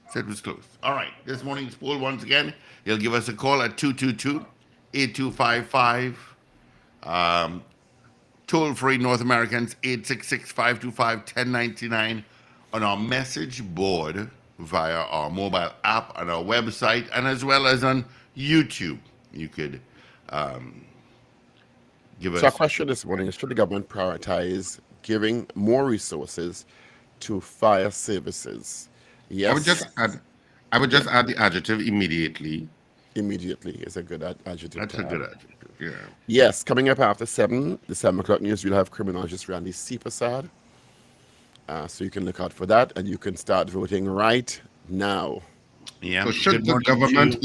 Said it was close. All right, this morning's poll, once again, you'll give us a call at 222-8255. Toll-free North Americans, 866-525-1099 on our message board via our mobile app on our website, and as well as on YouTube. You could give So our us... question this morning is, should the government prioritize giving more resources to fire services? Yes. I would just add the adjective immediately. Immediately is a good adjective. That's a good adjective. Yeah. Yes, coming up after 7, the 7 o'clock news, we'll have criminologist Randy C. Prasad. So you can look out for that, and you can start voting right now. Yeah. So should the government...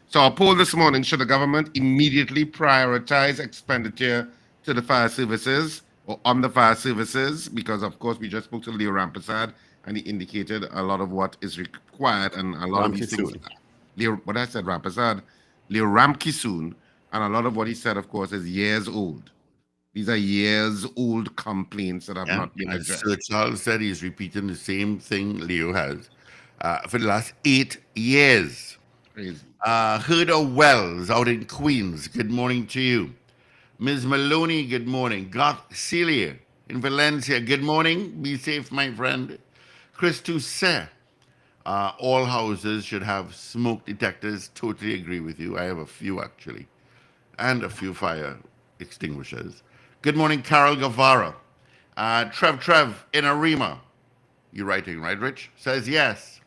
So our poll this morning, should the government immediately prioritize expenditure to the fire services or on the fire services? Because, of course, we just spoke to Leo Ramkissoon, and he indicated a lot of what is required and a lot of these things... What I said, Ramkissoon, Leo Ramkissoon, and a lot of what he said, of course, is years old. These are years old complaints that have not been addressed. So Charles said he's repeating the same thing Leo has for the last 8 years. Crazy. Herder Wells out in Queens, good morning to you. Ms. Maloney, good morning. Goth Celia in Valencia, good morning. Be safe, my friend. Chris Toussaint, all houses should have smoke detectors. Totally agree with you. I have a few, actually, and a few fire extinguishers. Good morning, Carol Guevara. Trev in Arima. You're writing, right, Rich? Says yes.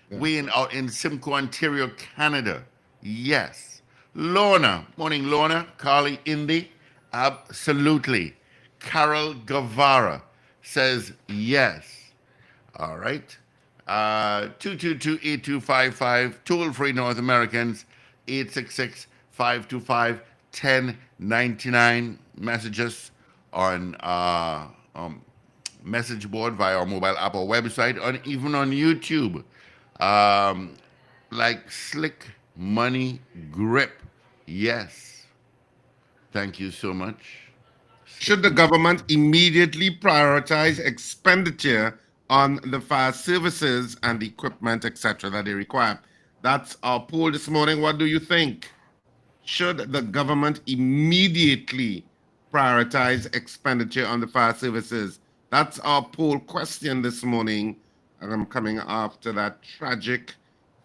Yeah. Wayne out in Simcoe, Ontario, Canada. Yes. Lorna. Morning, Lorna. Carly Indy. Absolutely. Carol Guevara says yes. All right. 222-8255. Toll-free North Americans. 866-525-1099. Messages on message board via our mobile app or website, and even on YouTube. Like Slick Money Grip. Yes. Thank you so much. Should the government immediately prioritize expenditure on the fire services and equipment, etc., that they require? That's our poll this morning. What do you think? Should the government immediately prioritize expenditure on the fire services? That's our poll question this morning. And I'm coming after that tragic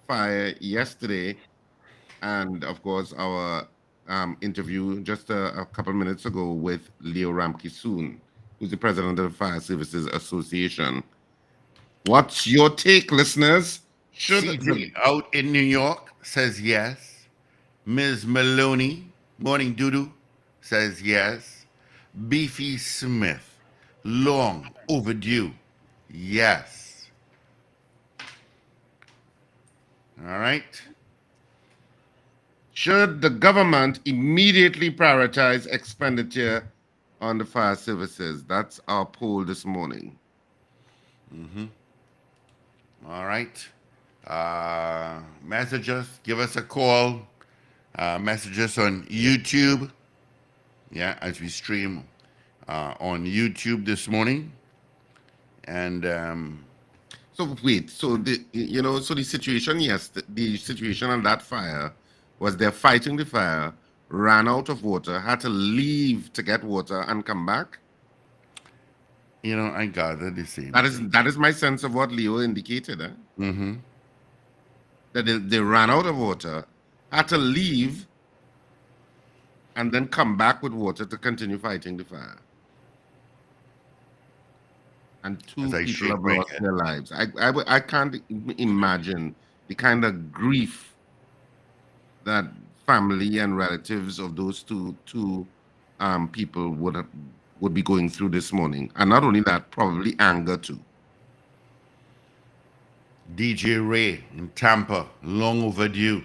fire yesterday. And, of course, our interview just a couple of minutes ago with Leo Ramkissoon, who's the president of the Fire Services Association. What's your take, listeners? CJ out in New York says yes. Ms. Maloney, morning doodoo, says yes. Beefy Smith, long overdue, yes. All right. Should the government immediately prioritize expenditure on the fire services? That's our poll this morning. All right. Message us, give us a call. Message us on YouTube. Yeah, as we stream on YouTube this morning. And so wait, so the situation, yes, the situation on that fire was they're fighting the fire, ran out of water, had to leave to get water and come back? I gather the same That is thing. that is my sense of what Leo indicated. Mm-hmm. That they ran out of water, had to leave, and then come back with water to continue fighting the fire. And As two I people shake have my lost head. their lives. I can't imagine the kind of grief that family and relatives of those two people would be going through this morning. And not only that, probably anger too. DJ Ray in Tampa, long overdue.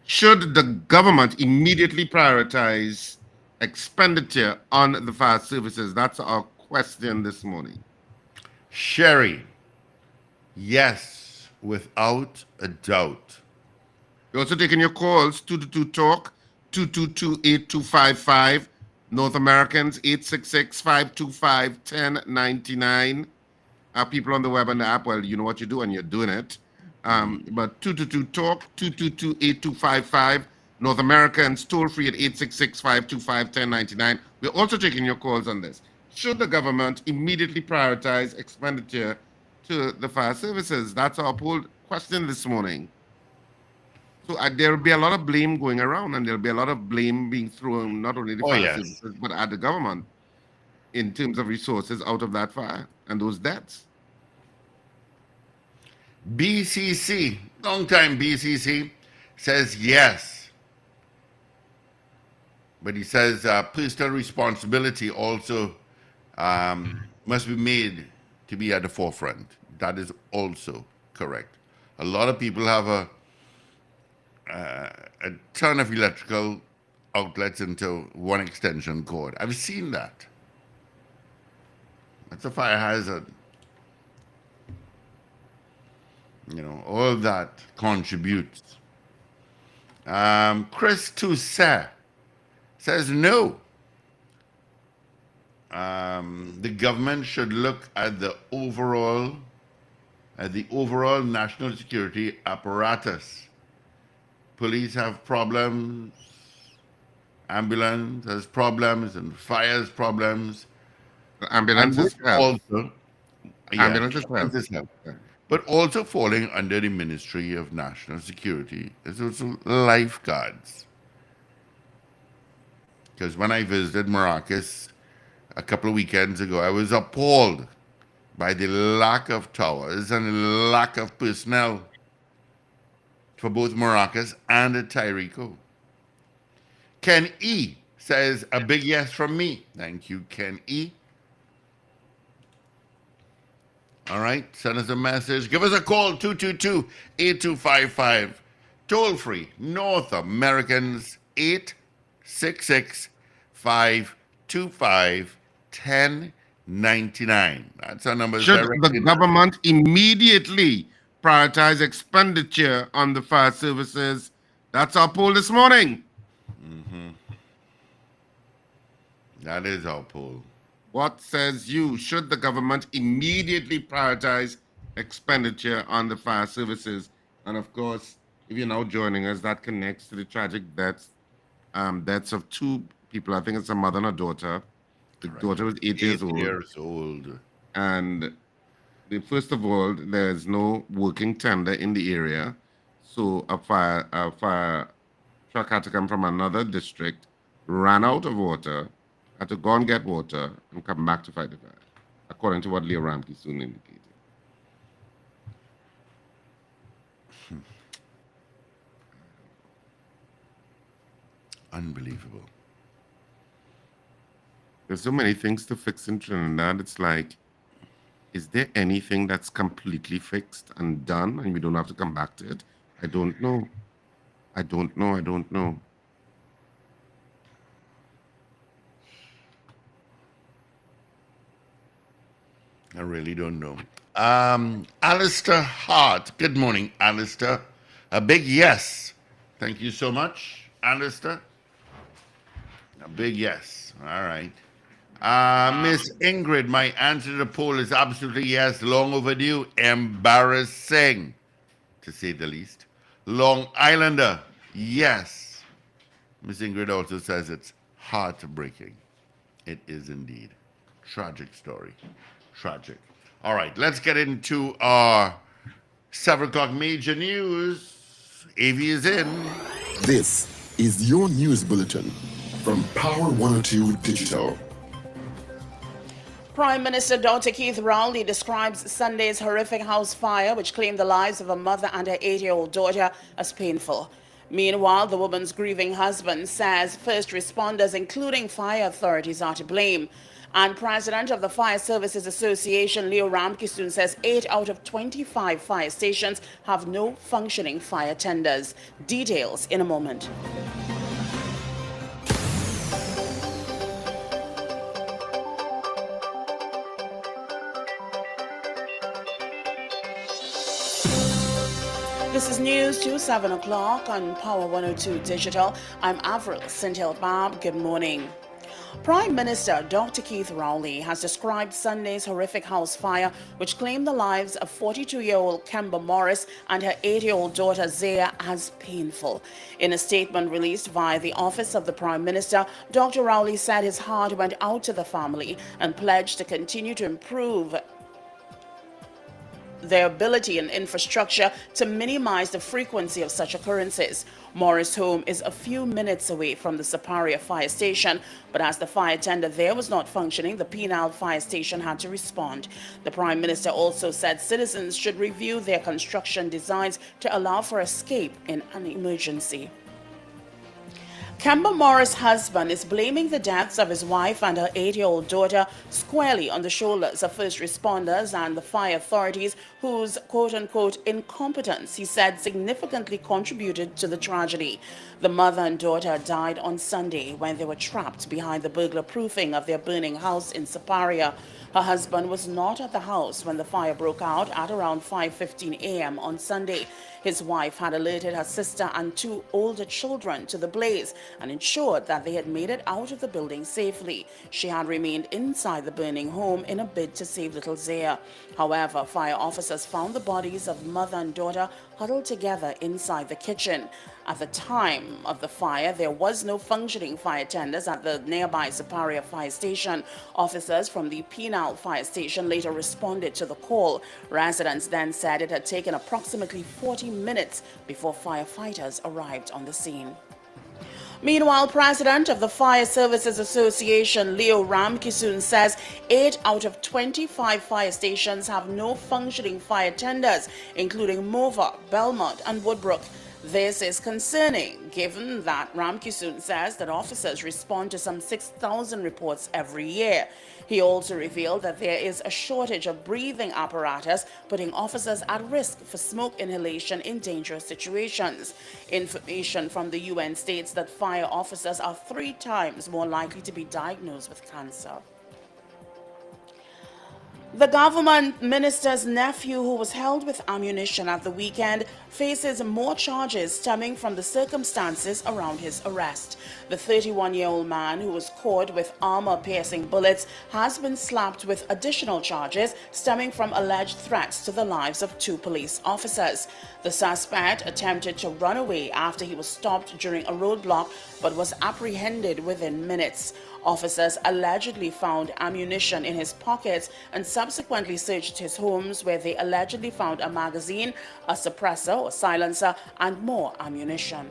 Should the government immediately prioritize expenditure on the fire services? That's our question this morning. Sherry, yes, without a doubt. We're also taking your calls, 222 Talk, 222-8255. North Americans, 866-525-1099. People on the web and the app, well, you know what you do and you're doing it. But 222 Talk, 222-8255. North Americans, toll free at 866-525-1099. We're also taking your calls on this. Should the government immediately prioritize expenditure to the fire services? That's our poll question this morning. So there will be a lot of blame going around, and there'll be a lot of blame being thrown not only the Oh, fire yes. services but at the government in terms of resources out of that fire and those deaths. BCC, long time BCC, says yes. But he says personal responsibility also must be made to be at the forefront. That is also correct. A lot of people have a ton of electrical outlets into one extension cord. I've seen that. That's a fire hazard. All that contributes. Chris Toussaint says no. The government should look at the overall national security apparatus. Police have problems, ambulance has problems, and fire has problems. The And ambulances which help. also, yes, Ambulances help. ambulances help. But also falling under the Ministry of National Security is also lifeguards. Because when I visited Maracas a couple of weekends ago, I was appalled by the lack of towers and the lack of personnel for both Maracas and Tyrico. Ken E says a big yes from me. Thank you, Ken E. All right, send us a message. Give us a call, 222-8255. Toll free, North Americans, 866-525-1099. That's our number Should the directly. government immediately prioritize expenditure on the fire services? That's our poll this morning. That is our poll. What says you? Should the government immediately prioritize expenditure on the fire services? And of course, if you're now joining us, that connects to the tragic deaths of two people. I think it's a mother and a daughter. The daughter was 8 years old. 8 years old. And first of all, there's no working tender in the area. So a fire truck had to come from another district, ran out of water, had to go and get water, and come back to fight the fire, according to what Leo Ramkissoon indicated. Unbelievable. There's so many things to fix in Trinidad. It's like, is there anything that's completely fixed and done and we don't have to come back to it? I don't know. I don't know. I really don't know. Alistair Hart. Good morning, Alistair. A big yes. Thank you so much, Alistair. A big yes. All right. Miss Ingrid, my answer to the poll is absolutely yes. Long overdue. Embarrassing, to say the least. Long Islander, yes. Miss Ingrid also says it's heartbreaking. It is indeed. Tragic story. Tragic. All right, let's get into our 7 o'clock major news. AV is in. This is your news bulletin from Power 102 Digital. Prime Minister Dr. Keith Rowley describes Sunday's horrific house fire, which claimed the lives of a mother and her 8-year-old daughter, as painful. Meanwhile, the woman's grieving husband says first responders, including fire authorities, are to blame. And President of the Fire Services Association, Leo Ramkissoon, says 8 out of 25 fire stations have no functioning fire tenders. Details in a moment. This is news to 7 o'clock on Power 102 Digital. I'm Avril Sintil-Bab. Good morning. Prime Minister Dr. Keith Rowley has described Sunday's horrific house fire, which claimed the lives of 42-year-old Kemba Morris and her 8-year-old daughter Zaya, as painful. In a statement released via the office of the Prime Minister, Dr. Rowley said his heart went out to the family and pledged to continue to improve their ability and infrastructure to minimize the frequency of such occurrences. Morris' home is a few minutes away from the Siparia fire station, but as the fire tender there was not functioning, the Penal fire station had to respond. The Prime Minister also said citizens should review their construction designs to allow for escape in an emergency. Kemba Morris' husband is blaming the deaths of his wife and her 8-year-old daughter squarely on the shoulders of first responders and the fire authorities, whose quote-unquote incompetence, he said, significantly contributed to the tragedy. The mother and daughter died on Sunday when they were trapped behind the burglar proofing of their burning house in Siparia. Her husband was not at the house when the fire broke out at around 5:15 a.m. on Sunday. His wife had alerted her sister and 2 older children to the blaze and ensured that they had made it out of the building safely. She had remained inside the burning home in a bid to save little Zaya. However, fire officers found the bodies of mother and daughter huddled together inside the kitchen. At the time of the fire, there was no functioning fire tenders at the nearby Siparia fire station. Officers from the Penal fire station later responded to the call. Residents then said it had taken approximately 40 minutes before firefighters arrived on the scene. Meanwhile, President of the Fire Services Association, Leo Ramkissoon, says 8 out of 25 fire stations have no functioning fire tenders, including Mova, Belmont, and Woodbrook. This is concerning, given that Ramkissoon says that officers respond to some 6,000 reports every year. He also revealed that there is a shortage of breathing apparatus, putting officers at risk for smoke inhalation in dangerous situations. Information from the UN states that fire officers are 3 times more likely to be diagnosed with cancer. The government minister's nephew, who was held with ammunition at the weekend, faces more charges stemming from the circumstances around his arrest. The 31-year-old man, who was caught with armor-piercing bullets, has been slapped with additional charges stemming from alleged threats to the lives of 2 police officers. The suspect attempted to run away after he was stopped during a roadblock, but was apprehended within minutes. Officers allegedly found ammunition in his pockets and subsequently searched his homes, where they allegedly found a magazine, a suppressor or silencer, and more ammunition.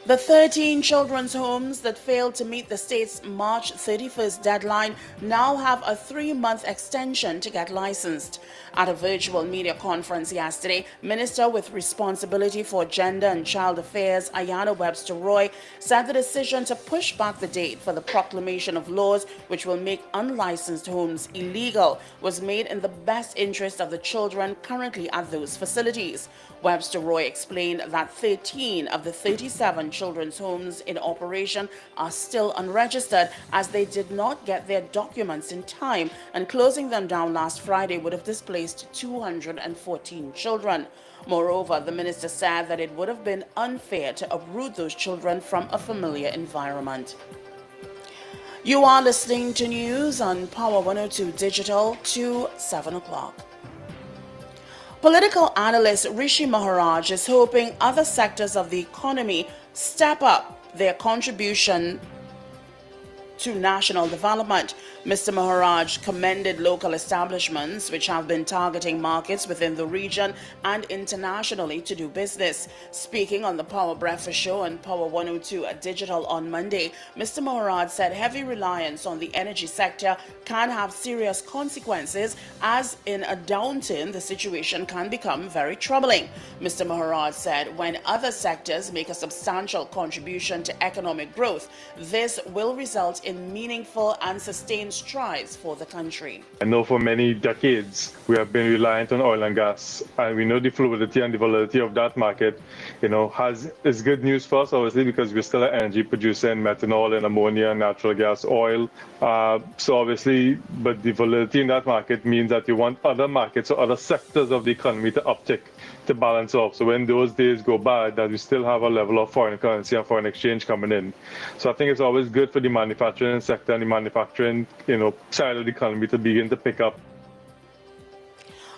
The 13 children's homes that failed to meet the state's March 31st deadline now have a 3-month extension to get licensed. At a virtual media conference yesterday, Minister with responsibility for Gender and Child Affairs, Ayanna Webster Roy, said the decision to push back the date for the proclamation of laws which will make unlicensed homes illegal was made in the best interest of the children currently at those facilities. Webster Roy explained that 13 of the 37 children's homes in operation are still unregistered, as they did not get their documents in time, and closing them down last Friday would have displaced 214 children. Moreover, the minister said that it would have been unfair to uproot those children from a familiar environment. You are listening to news on Power 102 Digital to 7 o'clock. Political analyst Rishi Maharaj is hoping other sectors of the economy step up their contribution to national development. Mr. Maharaj commended local establishments which have been targeting markets within the region and internationally to do business. Speaking on the Power Breakfast Show and Power 102 Digital on Monday, Mr. Maharaj said heavy reliance on the energy sector can have serious consequences, as in a downturn, the situation can become very troubling. Mr. Maharaj said when other sectors make a substantial contribution to economic growth, this will result in meaningful and sustained strides for the country. I know for many decades we have been reliant on oil and gas, and we know the fluidity and the volatility of that market, is good news for us, obviously, because we're still an energy producer in methanol and ammonia, natural gas, oil. So obviously, but the volatility in that market means that you want other markets or other sectors of the economy to uptick, to balance off. So when those days go by, that we still have a level of foreign currency and foreign exchange coming in. So I think it's always good for the manufacturing sector and the manufacturing, side of the economy to begin to pick up.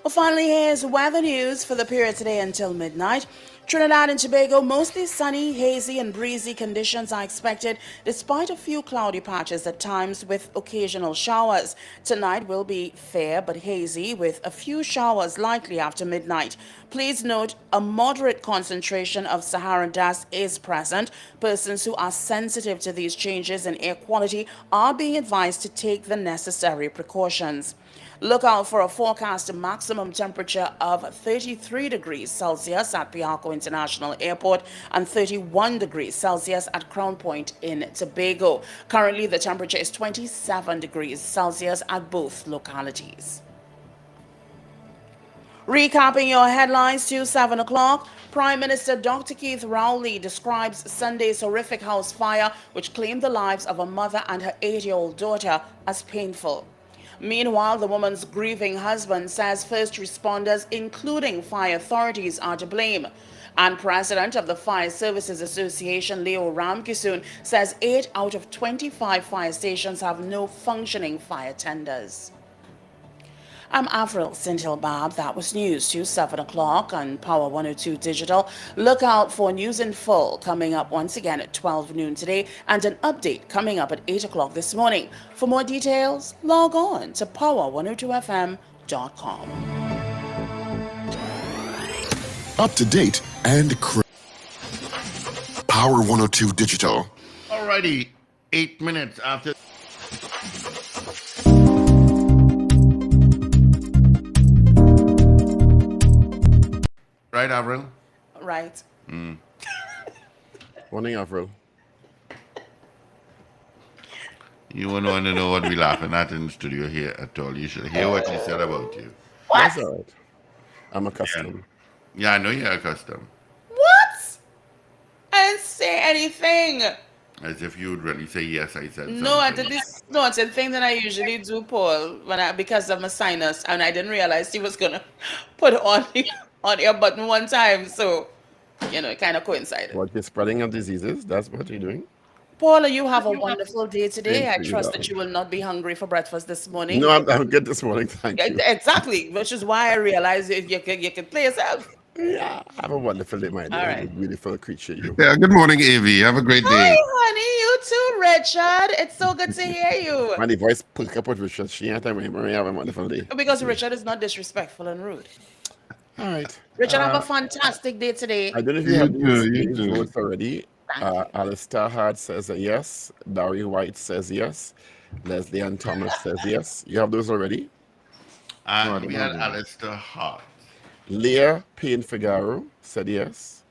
Well, finally, here's weather news for the period today until midnight. Trinidad and Tobago, mostly sunny, hazy, and breezy conditions are expected, despite a few cloudy patches at times with occasional showers. Tonight will be fair but hazy, with a few showers likely after midnight. Please note a moderate concentration of Saharan dust is present. Persons who are sensitive to these changes in air quality are being advised to take the necessary precautions. Look out for a forecast maximum temperature of 33 degrees Celsius at Piarco International Airport and 31 degrees Celsius at Crown Point in Tobago. Currently, the temperature is 27 degrees Celsius at both localities. Recapping your headlines to 7 o'clock, Prime Minister Dr. Keith Rowley describes Sunday's horrific house fire, which claimed the lives of a mother and her 8-year-old daughter, as painful. Meanwhile, the woman's grieving husband says first responders, including fire authorities, are to blame. And President of the Fire Services Association, Leo Ramkissoon, says 8 out of 25 fire stations have no functioning fire tenders. I'm Avril Sintilbab. That was news to 7 o'clock on Power 102 Digital. Look out for news in full coming up once again at 12 noon today, and an update coming up at 8 o'clock this morning. For more details, log on to power102fm.com. Up to date and Power 102 Digital. Alrighty, 8 minutes after. Right, Avril? Right. Morning, Avril. You wouldn't want to know what we're laughing at in the studio here at all. You should hear what she said about you. That's all right. I'm accustomed. Yeah, I know you're accustomed. What? I didn't say anything. As if you would really say, yes, I said No, I something. did this. No, it's a thing that I usually do, Paul, because of my sinus, and I didn't realize he was gonna put on on your button one time, so it kind of coincided. What, you're spreading of diseases? That's what you're doing? Paula, you have a wonderful day today. Same I to you, trust that darling. you will not be hungry for breakfast this morning. No, I'm good this morning. Thank you. Exactly, which is why I realized you can play yourself. Yeah, have a wonderful day, my dear. All right. Beautiful creature, you. Yeah, good morning, Avi. Have a great Hi, day. honey. You too, Richard. It's so good to hear you. When the voice pick up with Richard, she ain't time with him. Have a wonderful day. Because Richard is not disrespectful and rude. All right. Richard, have a fantastic day today. I don't know if You you have too, these you too. votes already. Alistair Hard says a yes. Barry White says yes. Leslie Ann Thomas says yes. You have those already? And we had Alistair Hart. Leah Payne Figaro said yes.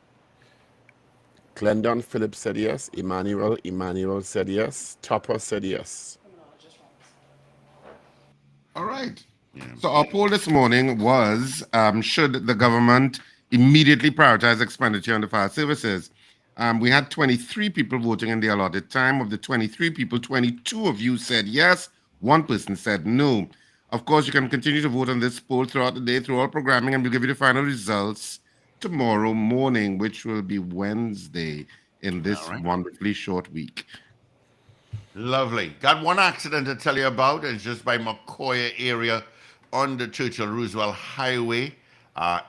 Glendon Phillips said yes. Emmanuel said yes. Topper said yes. All right. So our poll this morning was, should the government immediately prioritize expenditure on the fire services? We had 23 people voting in the allotted time. Of the 23 people, 22 of you said yes. One person said no. Of course, you can continue to vote on this poll throughout the day, through all programming, and we'll give you the final results tomorrow morning, which will be Wednesday in this wonderfully short week. Lovely. Got one accident to tell you about. It's just by McCoy area on the Churchill Roosevelt Highway.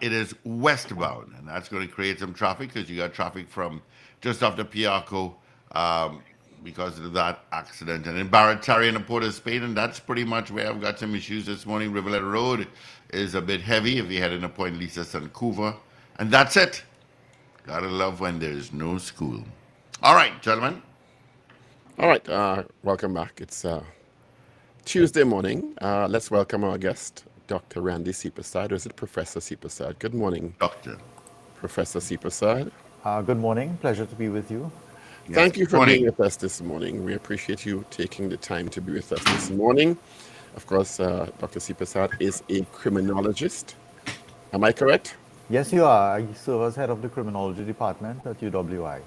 It is westbound, and that's going to create some traffic because you got traffic from just off the Piarco um, because of that accident. And in Barrattari and Port of Spain, and that's pretty much where I've got some issues this morning. Rivulet Road is a bit heavy if you're heading to Point Lisa, Vancouver. And that's it. Gotta love when there's no school. All right, gentlemen. All right, welcome back. It's Tuesday morning. Let's welcome our guest, Dr. Randy Seepersad, or is it Professor Seepersad? Good morning, Doctor. Professor Seepersad. Good morning. Pleasure to be with you. Yes. Thank you for being Morning. with us this morning. We appreciate you taking the time to be with us this morning. Of course, Dr. Seepersad is a criminologist. Am I correct? Yes, you are. I serve as head of the criminology department at UWI.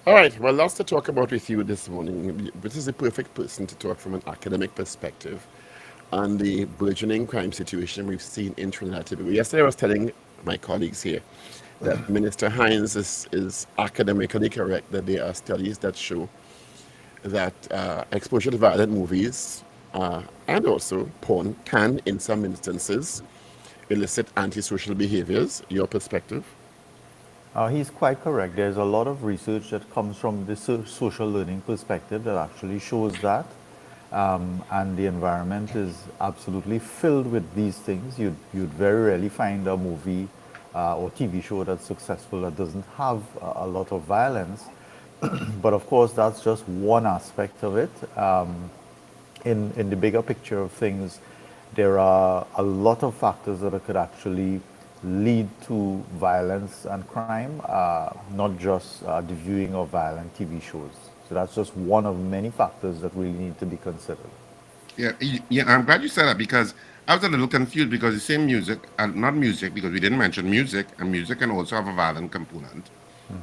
All right, well, lots to talk about with you this morning. This is the perfect person to talk from an academic perspective on the burgeoning crime situation we've seen in Trinidad and Tobago. Yesterday, I was telling my colleagues here that Minister Hines is academically correct, that there are studies that show that exposure to violent movies and also porn can, in some instances, elicit antisocial behaviors. Your perspective? He's quite correct. There's a lot of research that comes from the social learning perspective that actually shows that. And the environment is absolutely filled with these things. You'd very rarely find a movie or TV show that's successful that doesn't have a lot of violence. But of course, that's just one aspect of it. In the bigger picture of things, there are a lot of factors that could actually lead to violence and crime, not just the viewing of violent TV shows. So that's just one of many factors that really need to be considered. Yeah, I'm glad you said that because I was a little confused because the same music, and not music because we didn't mention music, and music can also have a violent component.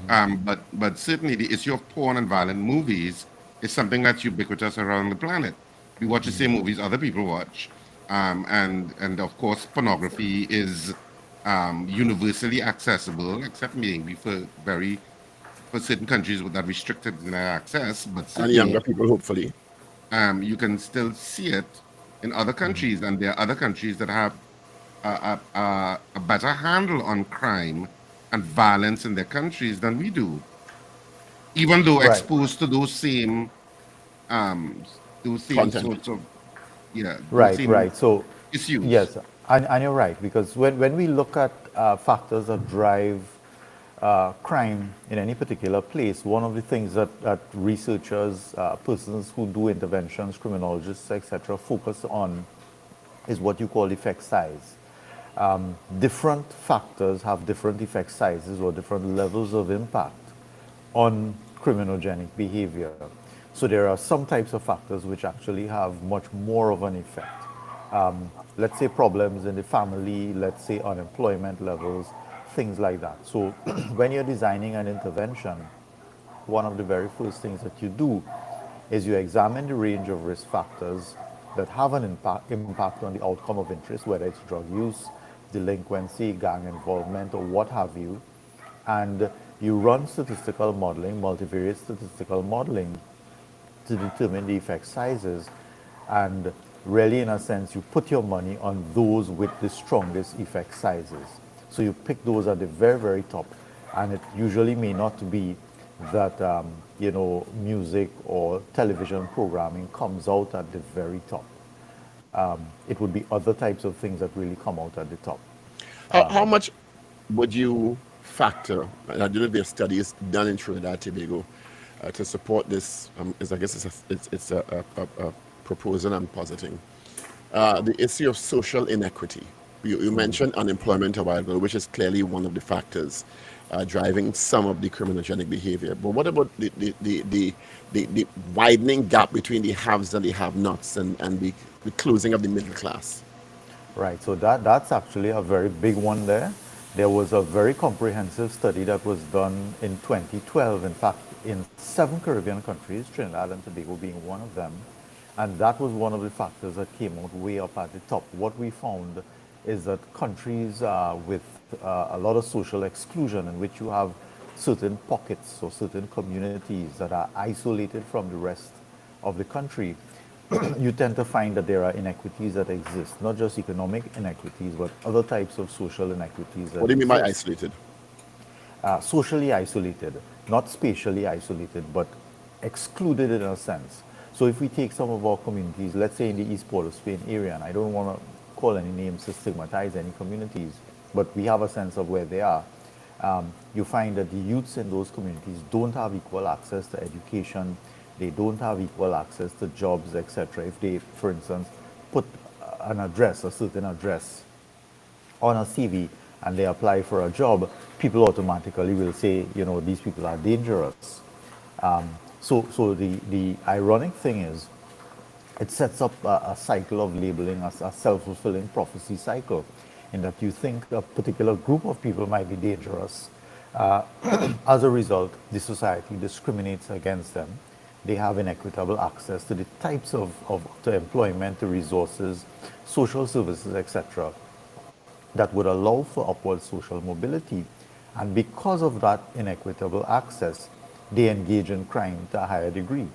But certainly the issue of porn and violent movies is something that's ubiquitous around the planet. We watch the same movies other people watch, and of course pornography is universally accessible, except maybe for certain countries with that restricted access. But And younger certainly people, hopefully. you can still see it in other countries, and there are other countries that have a better handle on crime and violence in their countries than we do, even though Right. exposed to um, those same Content. sorts of those Right, same right. So, issues. yes, and you're right, because when we look at factors that drive crime in any particular place, one of the things that researchers, persons who do interventions, criminologists, etc., focus on is what you call effect size. Different factors have different effect sizes or different levels of impact on criminogenic behavior. So there are some types of factors which actually have much more of an effect. Let's say problems in the family, let's say unemployment levels, things like that. So when you're designing an intervention, one of the very first things that you do is you examine the range of risk factors that have an impact on the outcome of interest, whether it's drug use, delinquency, gang involvement, or what have you. And you run statistical modeling, multivariate statistical modeling, to determine the effect sizes. And really, in a sense, you put your money on those with the strongest effect sizes. So you pick those at the very, very top. And it usually may not be that, music or television programming comes out at the very top. It would be other types of things that really come out at the top. How much would you factor? And I do know there are studies done in Trinidad and Tobago to support this. I guess it's a proposal I'm positing. The issue of social inequity. You mentioned unemployment a while ago, which is clearly one of the factors driving some of the criminogenic behavior. But what about the widening gap between the haves and the have-nots and the closing of the middle class? Right, so that's actually a very big one there. There was a very comprehensive study that was done in 2012, in fact, in 7 Caribbean countries, Trinidad and Tobago being one of them. And that was one of the factors that came out way up at the top. What we found is that countries with a lot of social exclusion, in which you have certain pockets or certain communities that are isolated from the rest of the country, you tend to find that there are inequities that exist, not just economic inequities, but other types of social inequities that What do you mean by exist. isolated? Socially isolated, not spatially isolated, but excluded in a sense. So if we take some of our communities, let's say in the East Port of Spain area, and I don't want to call any names to stigmatize any communities, but we have a sense of where they are. You find that the youths in those communities don't have equal access to education, they don't have equal access to jobs, etc. If they, for instance, put an address, a certain address, on a CV and they apply for a job, people automatically will say, you know, these people are dangerous. So the ironic thing is, it sets up a cycle of labeling, a self-fulfilling prophecy cycle, in that you think a particular group of people might be dangerous. As a result, the society discriminates against them. They have inequitable access to the types to employment, to resources, social services, etc., that would allow for upward social mobility. And because of that inequitable access, they engage in crime to a higher degree.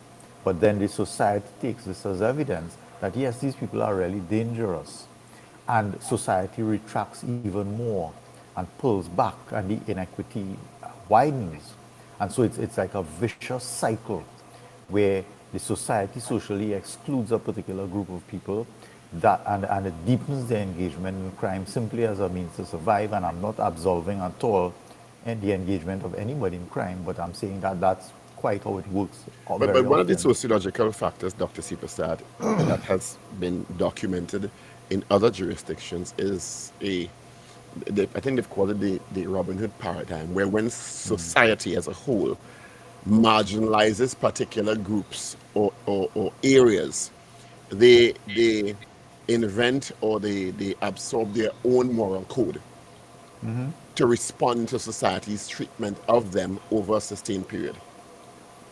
But then the society takes this as evidence that yes, these people are really dangerous. And society retracts even more and pulls back, and the inequity widens. And so it's like a vicious cycle where the society socially excludes a particular group of people, and it deepens their engagement in crime simply as a means to survive. And I'm not absolving at all the engagement of anybody in crime, but I'm saying that that's quite how it works very But one of the often. sociological factors, Dr. Sipasad, that has been documented in other jurisdictions is I think they've called it the Robin Hood paradigm, where when society as a whole marginalizes particular groups or areas, they invent or they absorb their own moral code to respond to society's treatment of them over a sustained period.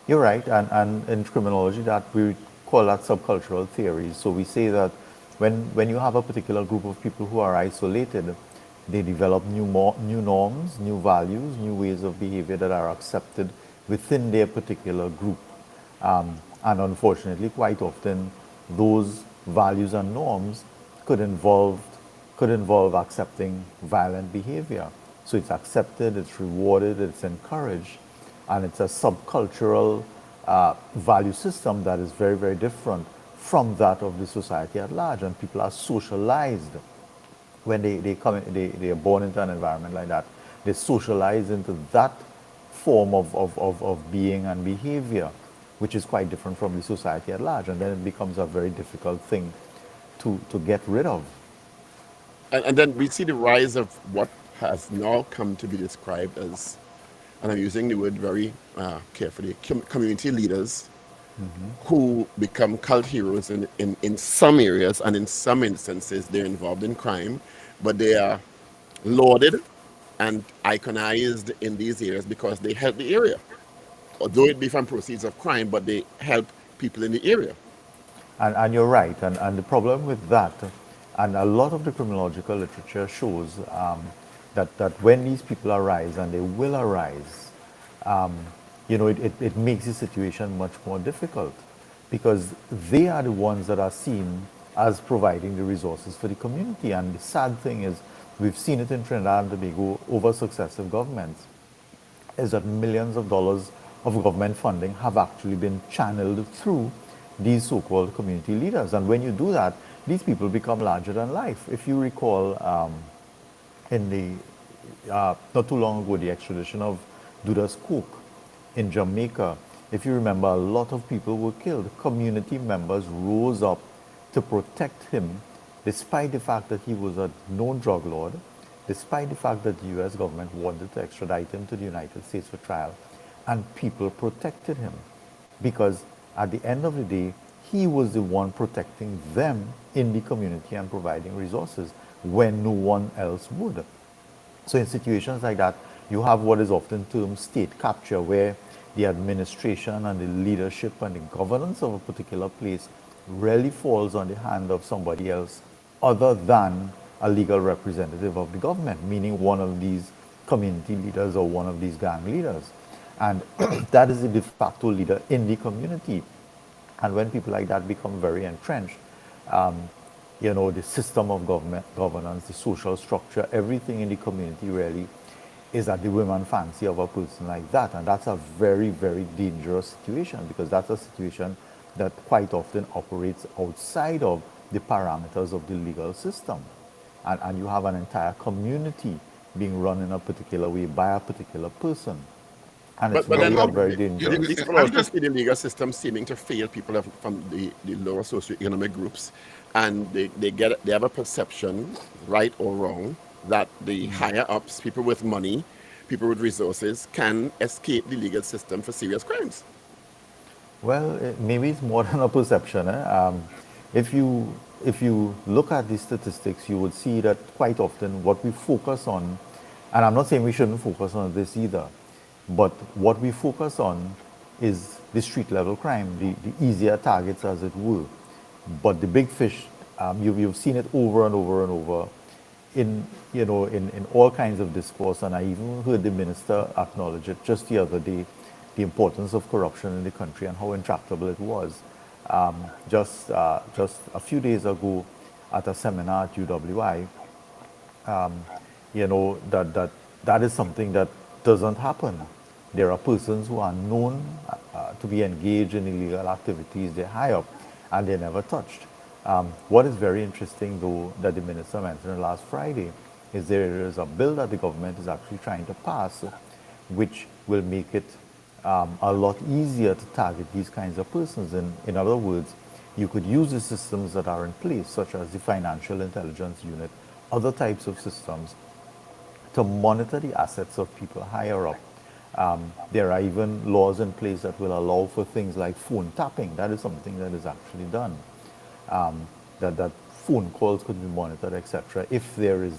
You're right, and in criminology, that we call that subcultural theories. So we say that when you have a particular group of people who are isolated, they develop new norms, new values, new ways of behavior that are accepted within their particular group. And unfortunately, quite often, those values and norms could involve accepting violent behavior. So it's accepted, it's rewarded, it's encouraged, and it's a subcultural value system that is very, very different from that of the society at large. And people are socialized when they are born into an environment like that. They socialize into that form of being and behavior, which is quite different from the society at large. And then it becomes a very difficult thing to get rid of. And then we see the rise of what has now come to be described as, and I'm using the word very carefully, community leaders who become cult heroes in some areas, and in some instances they're involved in crime, but they are lauded and iconized in these areas because they help the area. Although it be from proceeds of crime, but they help people in the area. And you're right. And the problem with that, and a lot of the criminological literature shows that when these people arise, and they will arise, it makes the situation much more difficult, because they are the ones that are seen as providing the resources for the community. And the sad thing is, we've seen it in Trinidad and Tobago over successive governments, is that millions of dollars of government funding have actually been channeled through these so-called community leaders. And when you do that, these people become larger than life. If you recall, in not too long ago, the extradition of Dudas Cook in Jamaica, if you remember, a lot of people were killed. Community members rose up to protect him, despite the fact that he was a known drug lord, despite the fact that the US government wanted to extradite him to the United States for trial. And people protected him, because at the end of the day, he was the one protecting them in the community and providing resources when no one else would. So in situations like that, you have what is often termed state capture, where the administration and the leadership and the governance of a particular place really falls on the hand of somebody else other than a legal representative of the government, meaning one of these community leaders or one of these gang leaders. And that is the de facto leader in the community. And when people like that become very entrenched, the system of governance, the social structure, everything in the community really is that the women fancy of a person like that. And that's a very, very dangerous situation because that's a situation that quite often operates outside of the parameters of the legal system. And you have an entire community being run in a particular way by a particular person. And it's But then very, how very these dangerous. people I'm also just see the legal system seeming to fail people from the lower socioeconomic groups, and they have a perception, right or wrong, that the higher ups, people with money, people with resources, can escape the legal system for serious crimes. Well, maybe it's more than a perception. If you if you look at the statistics, you would see that quite often what we focus on, and I'm not saying we shouldn't focus on this either, but what we focus on is the street level crime, the easier targets, as it were. But the big fish, you've seen it over and over and over in in all kinds of discourse, and I even heard the minister acknowledge it just the other day, the importance of corruption in the country and how intractable it was. Just a few days ago, at a seminar at UWI, that is something that doesn't happen. There are persons who are known to be engaged in illegal activities. They're high up, and they're never touched. What is very interesting, though, that the minister mentioned last Friday, is there is a bill that the government is actually trying to pass, which will make it a lot easier to target these kinds of persons. In other words, you could use the systems that are in place, such as the Financial Intelligence Unit, other types of systems, to monitor the assets of people higher up. There are even laws in place that will allow for things like phone tapping. That is something that is actually done. That phone calls could be monitored, etc. If there is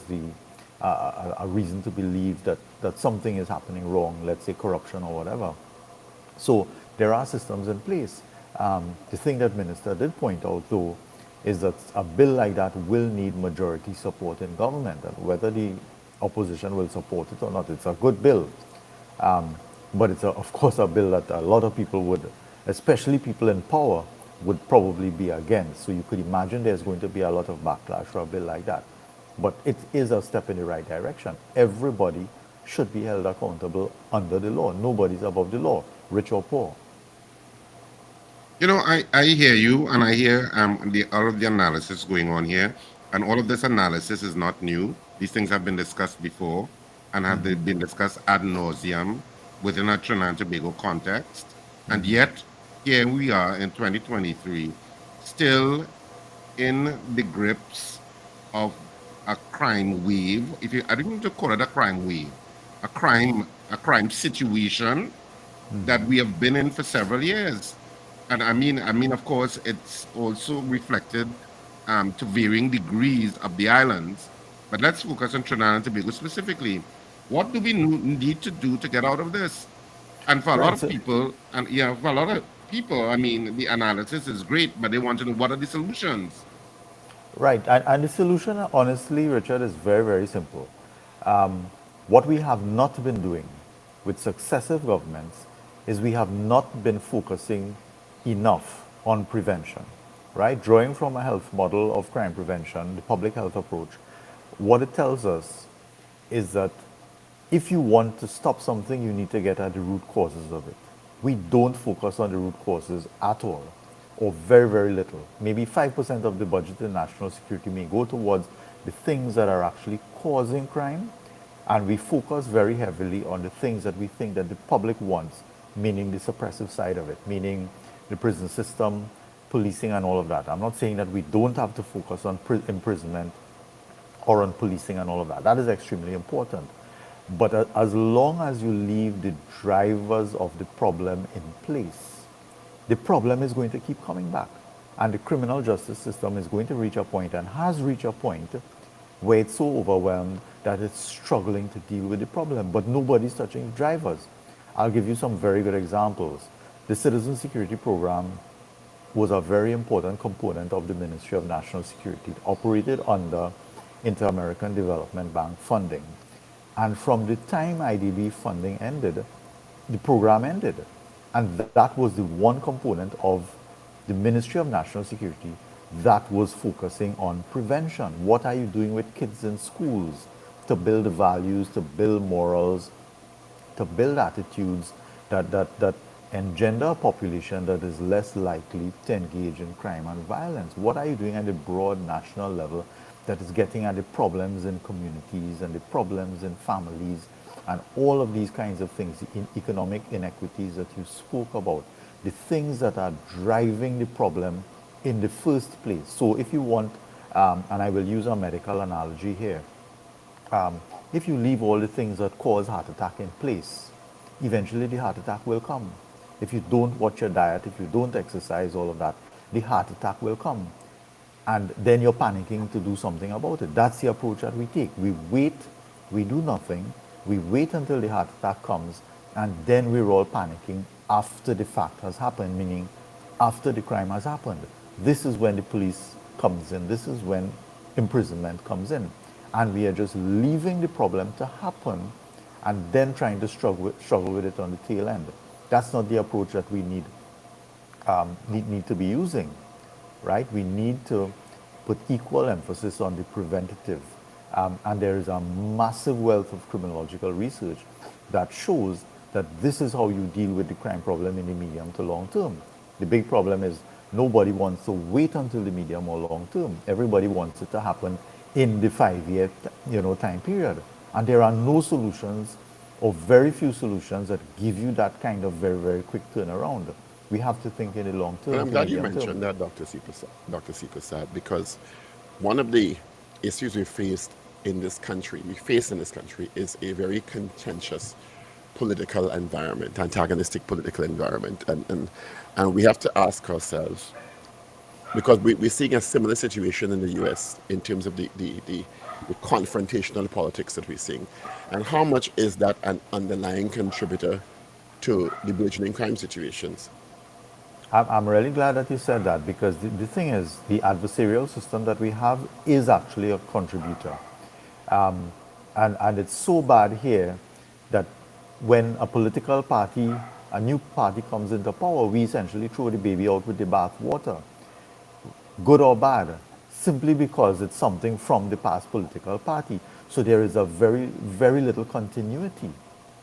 a reason to believe that something is happening wrong, let's say corruption or whatever. So there are systems in place. The thing that Minister did point out, though, is that a bill like that will need majority support in government, and whether the opposition will support it or not, it's a good bill. But it's, of course, a bill that a lot of people would, especially people in power, would probably be against. So you could imagine there's going to be a lot of backlash for a bill like that. But it is a step in the right direction. Everybody should be held accountable under the law. Nobody's above the law, rich or poor. I hear you, and I hear all of the analysis going on here, and all of this analysis is not new. These things have been discussed before, and have they been discussed ad nauseum within a Trinidad and Tobago context, and yet here we are in 2023, still in the grips of a crime wave. If you, I don't need to call it a crime wave, a crime situation that we have been in for several years. And I mean, of course, it's also reflected to varying degrees of the islands. But let's focus on Trinidad and Tobago specifically. What do we need to do to get out of this? And for a lot Right. of So, people, and for a lot of people, I mean, the analysis is great, but they want to know what are the solutions. right. And the solution, honestly, Richard, is very, very simple. What we have not been doing with successive governments is we have not been focusing enough on prevention, right? Drawing from a health model of crime prevention, the public health approach, what it tells us is that if you want to stop something, you need to get at the root causes of it. We don't focus on the root causes at all, or very, very little. Maybe 5% of the budget in national security may go towards the things that are actually causing crime, and we focus very heavily on the things that we think that the public wants, meaning the suppressive side of it, meaning the prison system, policing, and all of that. I'm not saying that we don't have to focus on imprisonment or on policing and all of that. That is extremely important. But as long as you leave the drivers of the problem in place, the problem is going to keep coming back. And the criminal justice system is going to reach a point, and has reached a point, where it's so overwhelmed that it's struggling to deal with the problem. But nobody's touching the drivers. I'll give you some very good examples. The Citizen Security Program was a very important component of the Ministry of National Security. It operated under Inter-American Development Bank funding. And from the time IDB funding ended, the program ended. And that was the one component of the Ministry of National Security that was focusing on prevention. What are you doing with kids in schools? to build values, to build morals, to build attitudes that engender a population that is less likely to engage in crime and violence? What are you doing at the broad national level that is getting at the problems in communities and the problems in families and all of these kinds of things, in economic inequities that you spoke about, the things that are driving the problem in the first place? So if you want, and I will use a medical analogy here, if you leave all the things that cause heart attack in place, eventually the heart attack will come. If you don't watch your diet, if you don't exercise, all of that, the heart attack will come. And then you're panicking to do something about it. That's the approach that we take. We wait, we do nothing, we wait until the heart attack comes, and then we're all panicking after the fact has happened, meaning after the crime has happened. This is when the police comes in. This is when imprisonment comes in. And we are just leaving the problem to happen and then trying to struggle with it on the tail end. That's not the approach that we need to be using, right? We need to put equal emphasis on the preventative. And there is a massive wealth of criminological research that shows that this is how you deal with the crime problem in the medium to long term. The big problem is nobody wants to wait until the medium or long term. Everybody wants it to happen in the 5-year time period. And there are no solutions or very few solutions that give you that kind of very, very quick turnaround. We have to think in the long And term I'm to glad you medium term. mentioned that, Dr. C. Prasad, because one of the issues we face in this country is a very contentious political environment, antagonistic political environment. And we have to ask ourselves, because we're seeing a similar situation in the US in terms of the confrontational politics that we're seeing. And how much is that an underlying contributor to the burgeoning crime situations? I'm really glad that you said that, because the thing is, the adversarial system that we have is actually a contributor. And it's so bad here that when a political party, a new party comes into power, we essentially throw the baby out with the bathwater, good or bad, simply because it's something from the past political party. So there is a very, very little continuity,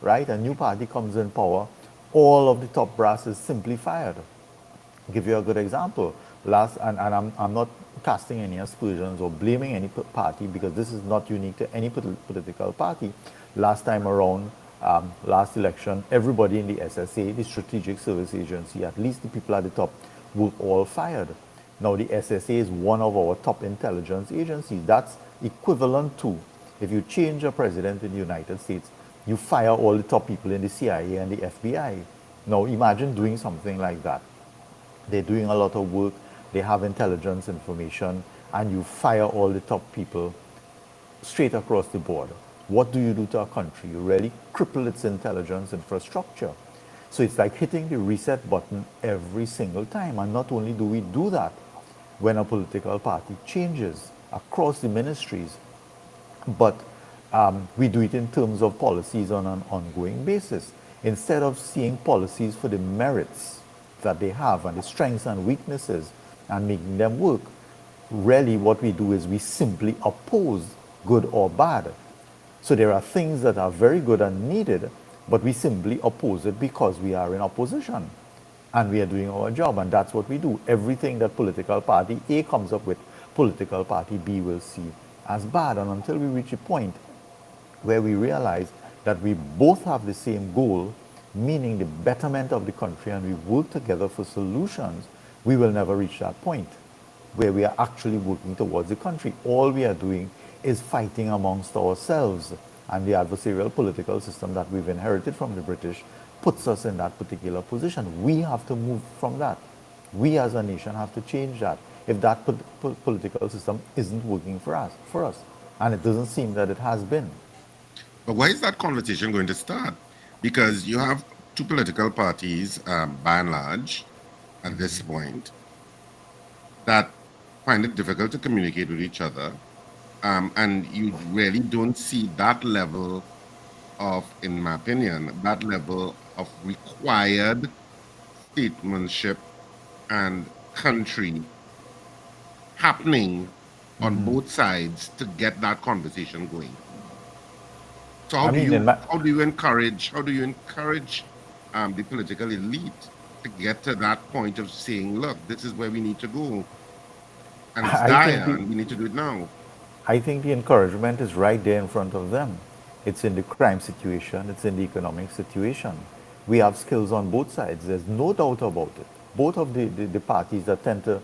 right? A new party comes in power, all of the top brass is simply fired. Give you a good example. I'm not casting any aspersions or blaming any party, because this is not unique to any political party. Last time around, last election, everybody in the SSA, the Strategic Service Agency, at least the people at the top, were all fired. Now, the SSA is one of our top intelligence agencies. That's equivalent to, if you change a president in the United States, you fire all the top people in the CIA and the FBI. Now, imagine doing something like that. They're doing a lot of work, they have intelligence information, and you fire all the top people straight across the board. What do you do to a country? You really cripple its intelligence infrastructure. So it's like hitting the reset button every single time. And not only do we do that when a political party changes across the ministries, but we do it in terms of policies on an ongoing basis. Instead of seeing policies for the merits that they have and the strengths and weaknesses and making them work, really what we do is we simply oppose good or bad. So there are things that are very good and needed, but we simply oppose it because we are in opposition and we are doing our job, and that's what we do. Everything that political party A comes up with, political party B will see as bad. And until we reach a point where we realize that we both have the same goal, meaning the betterment of the country, and we work together for solutions, we will never reach that point where we are actually working towards the country. All we are doing is fighting amongst ourselves, and the adversarial political system that we've inherited from the British puts us in that particular position. We have to move from that. We as a nation have to change that if that political system isn't working for us. And it doesn't seem that it has been. But why is that conversation going to start? Because you have two political parties, by and large, at this point, that find it difficult to communicate with each other. And you really don't see that level of, in my opinion, that level of required statesmanship and country happening on both sides to get that conversation going. So I mean, in my, how do you encourage the political elite to get to that point of saying, look, this is where we need to go, and it's I think dire, the, and we need to do it now. I think the encouragement is right there in front of them. It's in the crime situation, it's in the economic situation. We have skills on both sides, there's no doubt about it. Both of the parties that tend to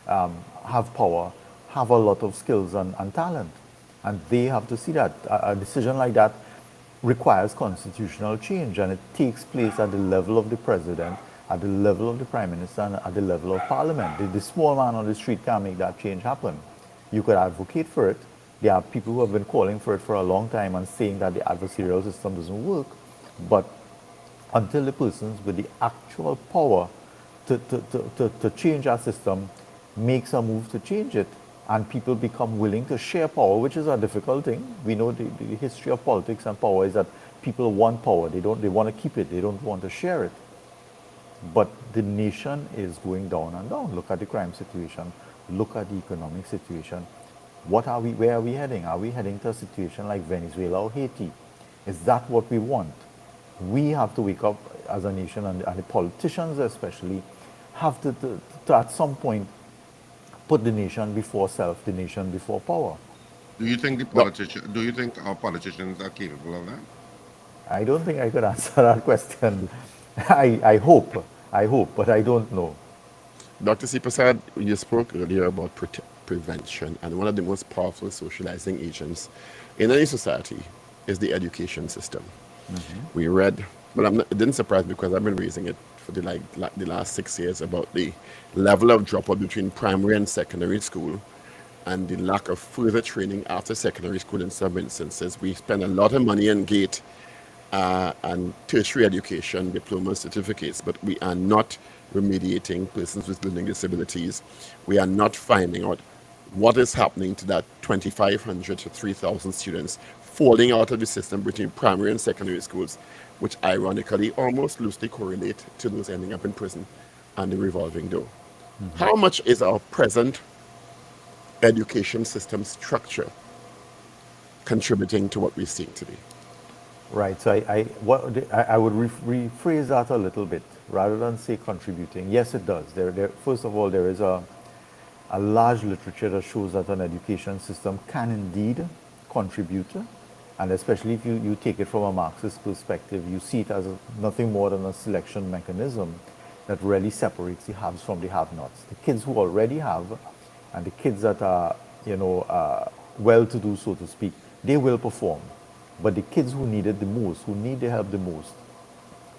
have power have a lot of skills and talent. And they have to see that. A decision like that requires constitutional change, and it takes place at the level of the president, at the level of the prime minister, and at the level of parliament. The small man on the street can't make that change happen. You could advocate for it. There are people who have been calling for it for a long time and saying that the adversarial system doesn't work. But until the persons with the actual power to change our system makes a move to change it, and people become willing to share power, which is a difficult thing. We know the history of politics and power is that people want power. They want to keep it. They don't want to share it. But the nation is going down and down. Look at the crime situation. Look at the economic situation. Where are we heading? Are we heading to a situation like Venezuela or Haiti? Is that what we want? We have to wake up as a nation, and the politicians especially have to at some point put the nation before self, the nation before power. Do you think our politicians are capable of that? I don't think I could answer that question. I hope, but I don't know. Dr. C. Prasad, you spoke earlier about prevention, and one of the most powerful socializing agents in any society is the education system. We read, but it didn't surprise me because I've been raising it for the last 6 years about the level of dropout between primary and secondary school and the lack of further training after secondary school in some instances. We spend a lot of money on GATE and tertiary education, diploma certificates, but we are not remediating persons with learning disabilities. We are not finding out what is happening to that 2,500 to 3,000 students falling out of the system between primary and secondary schools, which ironically almost loosely correlate to those ending up in prison and the revolving door. How much is our present education system structure contributing to what we're seeing today? Right. So I would rephrase that a little bit rather than say contributing. Yes, it does. First of all, there is a large literature that shows that an education system can indeed contribute, and especially if you take it from a Marxist perspective, you see it as nothing more than a selection mechanism that really separates the haves from the have-nots. The kids who already have, and the kids that are, well-to-do, so to speak, they will perform. But the kids who need it the most, who need the help the most,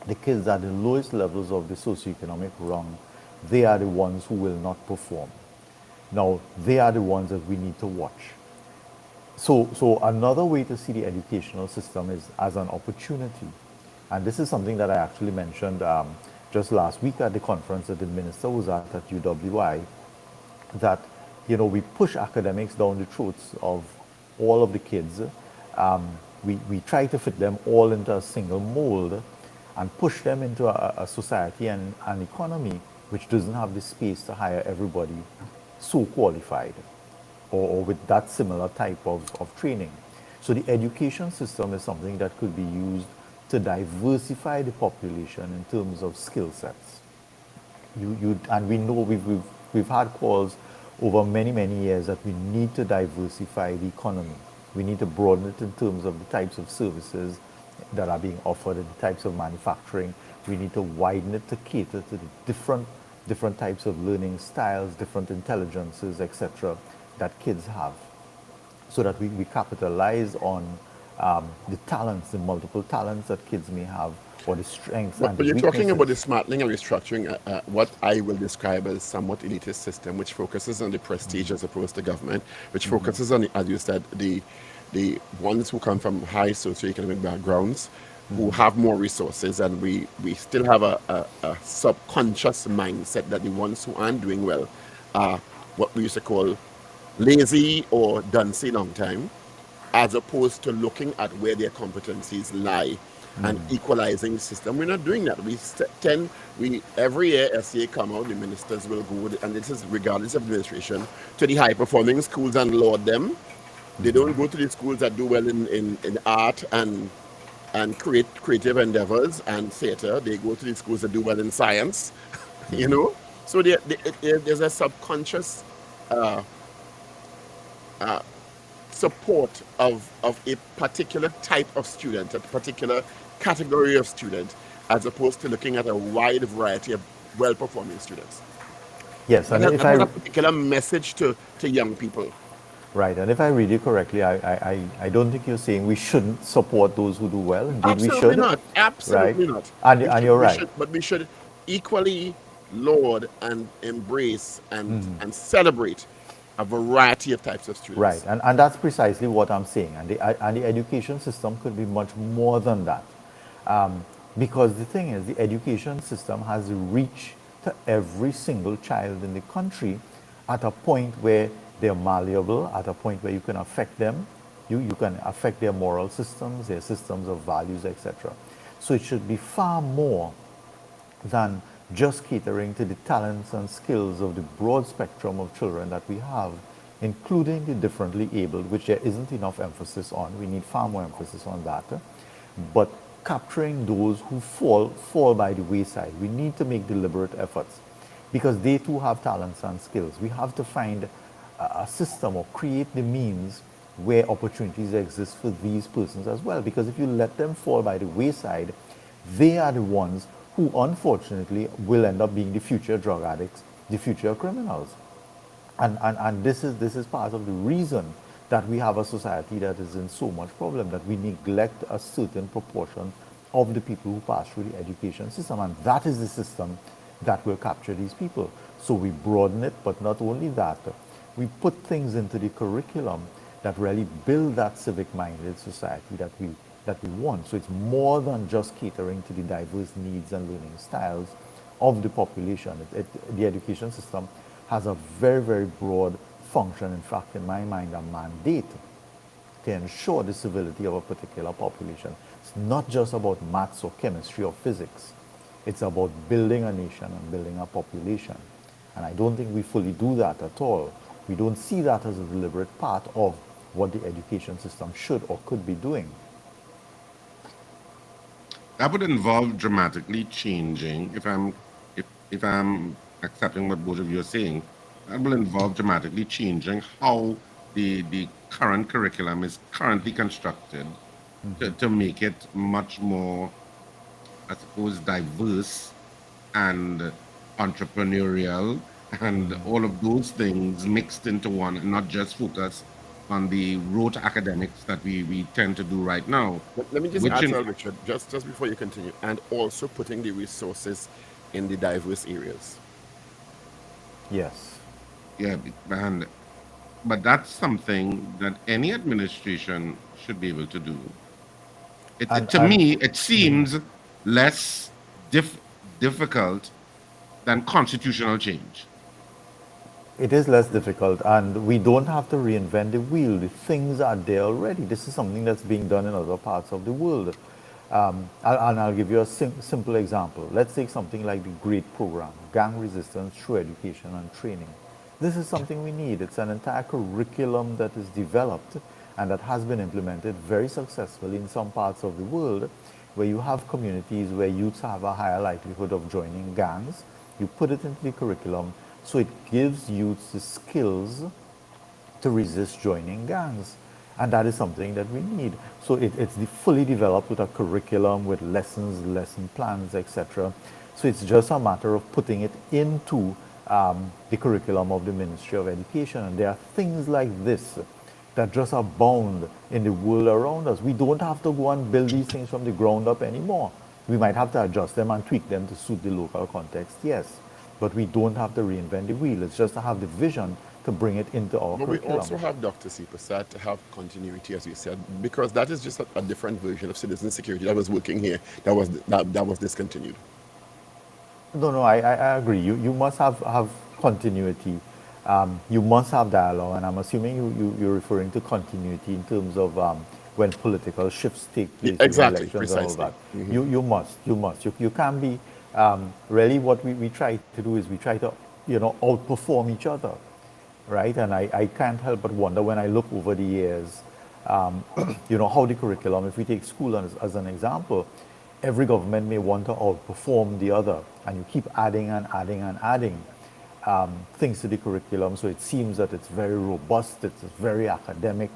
the kids at the lowest levels of the socioeconomic rung, they are the ones who will not perform. Now, they are the ones that we need to watch. So another way to see the educational system is as an opportunity. And this is something that I actually mentioned just last week at the conference that the minister was at UWI, that, we push academics down the throats of all of the kids. We try to fit them all into a single mold and push them into a society and an economy which doesn't have the space to hire everybody so qualified or with that similar type of training. So the education system is something that could be used to diversify the population in terms of skill sets. And we know we've had calls over many years that we need to diversify the economy. We need to broaden it in terms of the types of services that are being offered and the types of manufacturing. We need to widen it to cater to the different types of learning styles, different intelligences, etc., that kids have, so that we capitalize on the talents, the multiple talents that kids may have, or the strengths and But the you're talking about the weaknesses. smartening and restructuring what I will describe as somewhat elitist system, which focuses on the prestige as opposed to government, which focuses on, as you said, the ones who come from high socioeconomic backgrounds, who have more resources, and we still have a subconscious mindset that the ones who aren't doing well are what we used to call lazy or dunce long time, as opposed to looking at where their competencies lie and equalizing the system. We're not doing that. Every year SCA come out, the ministers will go, and this is regardless of administration, to the high performing schools and laud them, They don't go to the schools that do well in art and creative endeavors and theater. They go to the schools that do well in science, you know. So there's a subconscious support of a particular type of student, a particular category of student, as opposed to looking at a wide variety of well-performing students. Yes, and if That has a I particular message to young people. right, and if I read you correctly, I don't think you're saying we shouldn't support those who do well. Indeed, we Absolutely should, not. right? Absolutely not. And you're right. But we should equally laud and embrace and celebrate a variety of types of Right, students. and that's precisely what I'm saying. And the education system could be much more than that. Because the thing is, the education system has reached to every single child in the country at a point where they're malleable, at a point where you can affect them. You can affect their moral systems, their systems of values, etc. So it should be far more than just catering to the talents and skills of the broad spectrum of children that we have, including the differently abled, which there isn't enough emphasis on. We need far more emphasis on that. But capturing those who fall by the wayside. We need to make deliberate efforts because they too have talents and skills. We have to find a system or create the means where opportunities exist for these persons as well. Because if you let them fall by the wayside, they are the ones who unfortunately will end up being the future drug addicts, the future criminals. And this is part of the reason that we have a society that is in so much problem, that we neglect a certain proportion of the people who pass through the education system. And that is the system that will capture these people. So we broaden it, but not only that, we put things into the curriculum that really build that civic-minded society that we want. So it's more than just catering to the diverse needs and learning styles of the population. The education system has a very, very broad function. In fact, in my mind, a mandate to ensure the civility of a particular population. It's not just about maths or chemistry or physics. It's about building a nation and building a population. And I don't think we fully do that at all. We don't see that as a deliberate part of what the education system should or could be doing. That would involve dramatically changing, if I'm accepting what both of you are saying, that will involve dramatically changing how the current curriculum is currently constructed to make it much more, I suppose, diverse and entrepreneurial and all of those things mixed into one, and not just focus on the rote academics that we tend to do right now, Let me just which add in, to that, Richard, just before you continue, and also putting the resources in the diverse areas. Yes. yeah, and but that's something that any administration should be able to do. To And me, it seems less dif- difficult than constitutional change. it is less difficult, and we don't have to reinvent the wheel. The things are there already. This is something that's being done in other parts of the world. And I'll give you a simple example. Let's take something like the GREAT program, Gang Resistance Through Education and Training. This is something we need. It's an entire curriculum that is developed and that has been implemented very successfully in some parts of the world, where you have communities where youths have a higher likelihood of joining gangs. You put it into the curriculum, so it gives youths the skills to resist joining gangs. And that is something that we need. So it's fully developed with a curriculum, with lessons, lesson plans, etc. So it's just a matter of putting it into the curriculum of the Ministry of Education. And there are things like this that just abound in the world around us. We don't have to go and build these things from the ground up anymore. We might have to adjust them and tweak them to suit the local context, yes. But we don't have to reinvent the wheel. It's just to have the vision to bring it into our But we curriculum. also have Dr. Sipasat to have continuity, as you said, because that is just a different version of citizen security that was working here, that was discontinued. No, I agree. You must have continuity. You must have dialogue, and I'm assuming you're referring to continuity in terms of when political shifts take place, Exactly, elections and all precisely. that. You must. You can't be, really what we try to do is we try to, outperform each other. right? And I can't help but wonder when I look over the years, how the curriculum, if we take school as an example, every government may want to outperform the other, and you keep adding and adding and adding things to the curriculum. So it seems that it's very robust, it's very academic,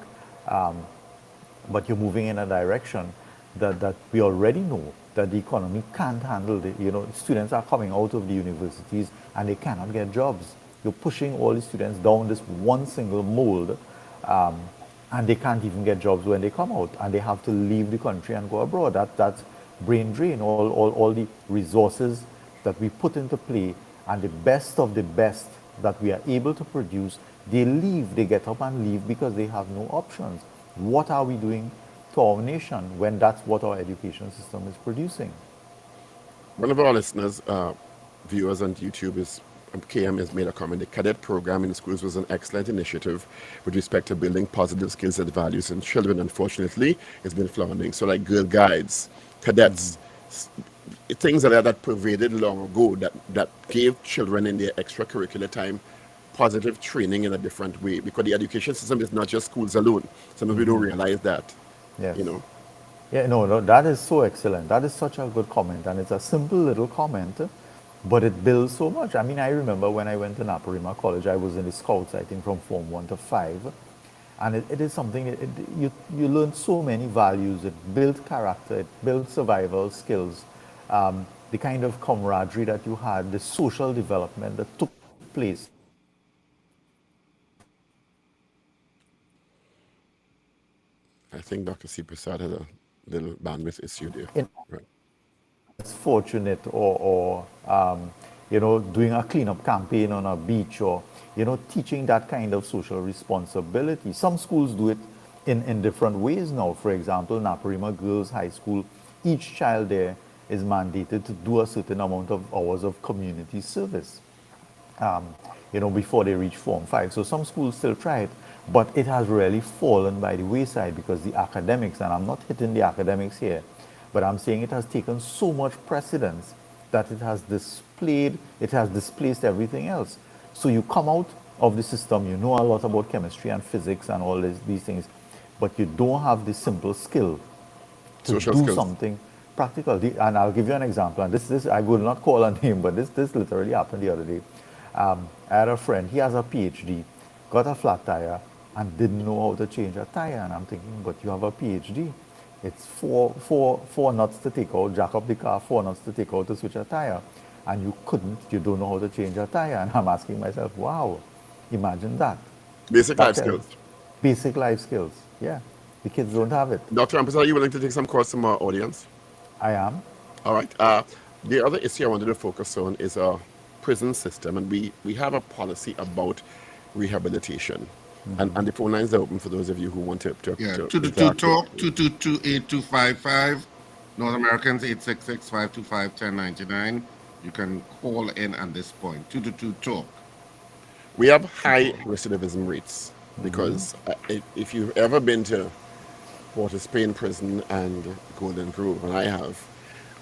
but you're moving in a direction that we already know that the economy can't handle. Students are coming out of the universities and they cannot get jobs. You're pushing all the students down this one single mold, and they can't even get jobs when they come out, and they have to leave the country and go abroad. That's brain drain. All the resources that we put into play and the best of the best that we are able to produce, they leave, they get up and leave because they have no options. What are we doing to our nation when that's what our education system is producing? One of our listeners, viewers on YouTube is KM has made a comment. The cadet program in the schools was an excellent initiative with respect to building positive skills and values in children. Unfortunately, it's been floundering. So like Girl Guides, cadets, things like that pervaded long ago that gave children in their extracurricular time positive training in a different way, because the education system is not just schools alone. Sometimes we don't realize that, Yes. you know. Yeah, no, that is so excellent. That is such a good comment, and it's a simple little comment, but it builds so much. I mean, I remember when I went to Naparima College, I was in the Scouts, I think, from Form 1 to 5, and it is something, you learn so many values. It builds character, it builds survival skills, the kind of camaraderie that you had, the social development that took place. I think Dr. C. Prasad had a little bandwidth issue there. In Right. less fortunate, or doing a cleanup campaign on a beach, or teaching that kind of social responsibility. Some schools do it in different ways now. For example, Naparima Girls High School, each child there is mandated to do a certain amount of hours of community service, before they reach Form 5. So some schools still try it, but it has really fallen by the wayside because the academics, and I'm not hitting the academics here, but I'm saying it has taken so much precedence that it has displaced everything else. So you come out of the system, you know a lot about chemistry and physics and all these things, but you don't have the simple skill to Social do skills. something practical. And I'll give you an example. And this I will not call a name, but this literally happened the other day. I had a friend. He has a PhD, got a flat tire, and didn't know how to change a tire. And I'm thinking, but you have a PhD. It's four nuts to take out, jack up the car, 4 nuts to take out to switch a tire, and you couldn't. You don't know how to change a tire. And I'm asking myself, wow, imagine that. Basic life That skills. basic life skills. Yeah, the kids don't have it. Dr. Ramkissoon, are you willing to take some calls from our audience? I am. All right. The other issue I wanted to focus on is our prison system, and we have a policy about rehabilitation. And the phone lines are open for those of you who want to Yeah, to 222 interact. talk, 222-8255. North Americans 866-525-1099. You can call in at this point. 222 talk. We have high recidivism rates because if you've ever been to Port of Spain prison and Golden Grove, and I have,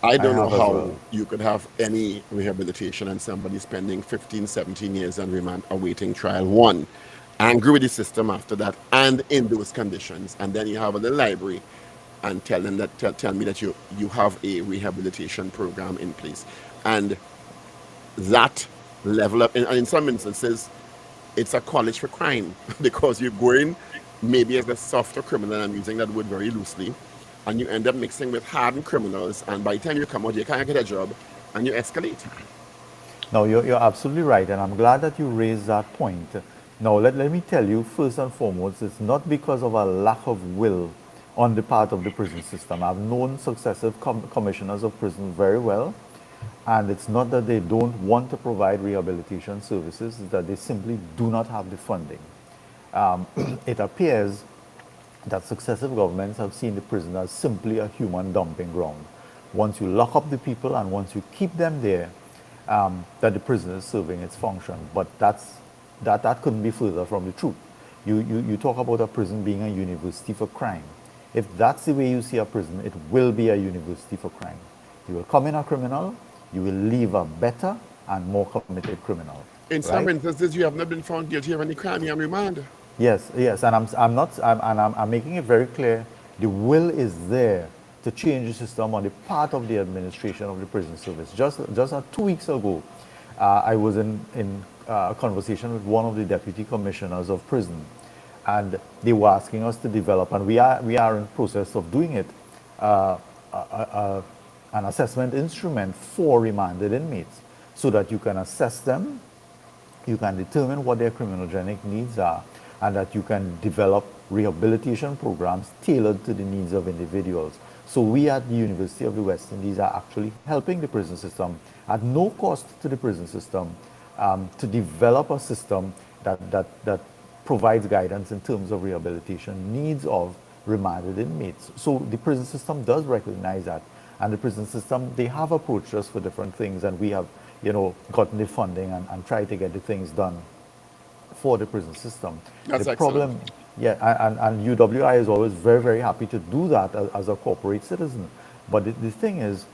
I don't know have as how well. you could have any rehabilitation and somebody spending 15, 17 years on remand awaiting trial. One, angry with the system after that, and in those conditions. And then you have at the library and tell me that you have a rehabilitation program in place. And that level of, and in some instances, it's a college for crime because you go in maybe as a softer criminal, I'm using that word very loosely, and you end up mixing with hardened criminals, and by the time you come out, you can't get a job, and you escalate. No, you're absolutely right, and I'm glad that you raised that point. Now, let me tell you, first and foremost, it's not because of a lack of will on the part of the prison system. I've known successive commissioners of prison very well, and it's not that they don't want to provide rehabilitation services, it's that they simply do not have the funding. It appears that successive governments have seen the prison as simply a human dumping ground. Once you lock up the people and once you keep them there, that the prison is serving its function. But that couldn't be further from the truth. You talk about a prison being a university for crime. If that's the way you see a prison, it will be a university for crime. You will come in a criminal, you will leave a better and more committed criminal. In some right? instances, you have not been found guilty of any crime, you're on remand. Yes, yes, and I'm not, I'm making it very clear. The will is there to change the system on the part of the administration of the prison service. Just 2 weeks ago, I was in a conversation with one of the deputy commissioners of prison, and they were asking us to develop, and we are in process of doing it, uh, a, a, an assessment instrument for remanded inmates, so that you can assess them, you can determine what their criminogenic needs are, and that you can develop rehabilitation programs tailored to the needs of individuals. So we at the University of the West Indies are actually helping the prison system at no cost to the prison system, to develop a system that provides guidance in terms of rehabilitation needs of remanded inmates. So the prison system does recognize that. And the prison system, they have approached us for different things, and we have, gotten the funding and tried to get the things done for the prison system. That's The excellent. problem, yeah, and UWI is always very, very happy to do that as a corporate citizen. But the thing is,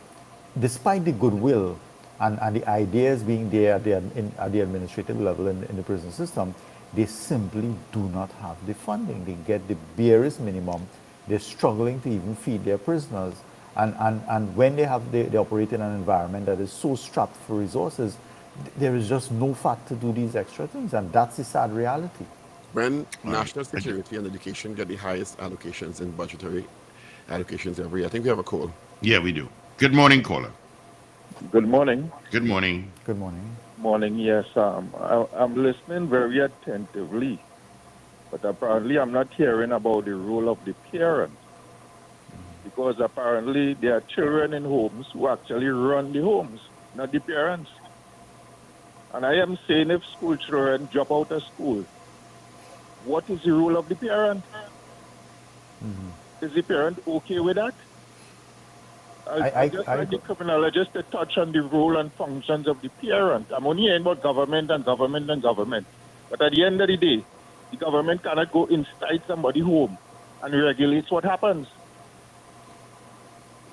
despite the goodwill and the ideas being there at the administrative level in the prison system, they simply do not have the funding. They get the barest minimum. They're struggling to even feed their prisoners. And when they operate in an environment that is so strapped for resources, there is just no fat to do these extra things. And that's the sad reality. When All right. national security and education get the highest allocations in budgetary allocations every year, I think we have a call. Yeah, we do. Good morning, caller. Good morning. Good morning. Good morning. Morning, yes. I'm listening very attentively, but apparently I'm not hearing about the role of the parent, because apparently there are children in homes who actually run the homes, not the parents. And I am saying, if school children drop out of school, what is the role of the parent? Is the parent okay with that? I just like the criminologist to touch on the role and functions of the parent. I'm only hearing about government and government and government. But at the end of the day, the government cannot go inside somebody's home and regulate what happens.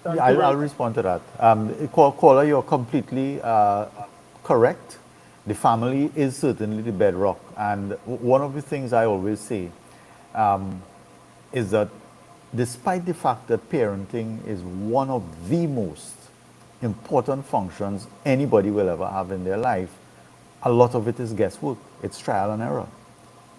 Yeah, I'll respond to that. Caller, you're completely correct. The family is certainly the bedrock. And one of the things I always say is that despite the fact that parenting is one of the most important functions anybody will ever have in their life, a lot of it is guesswork. It's trial and error,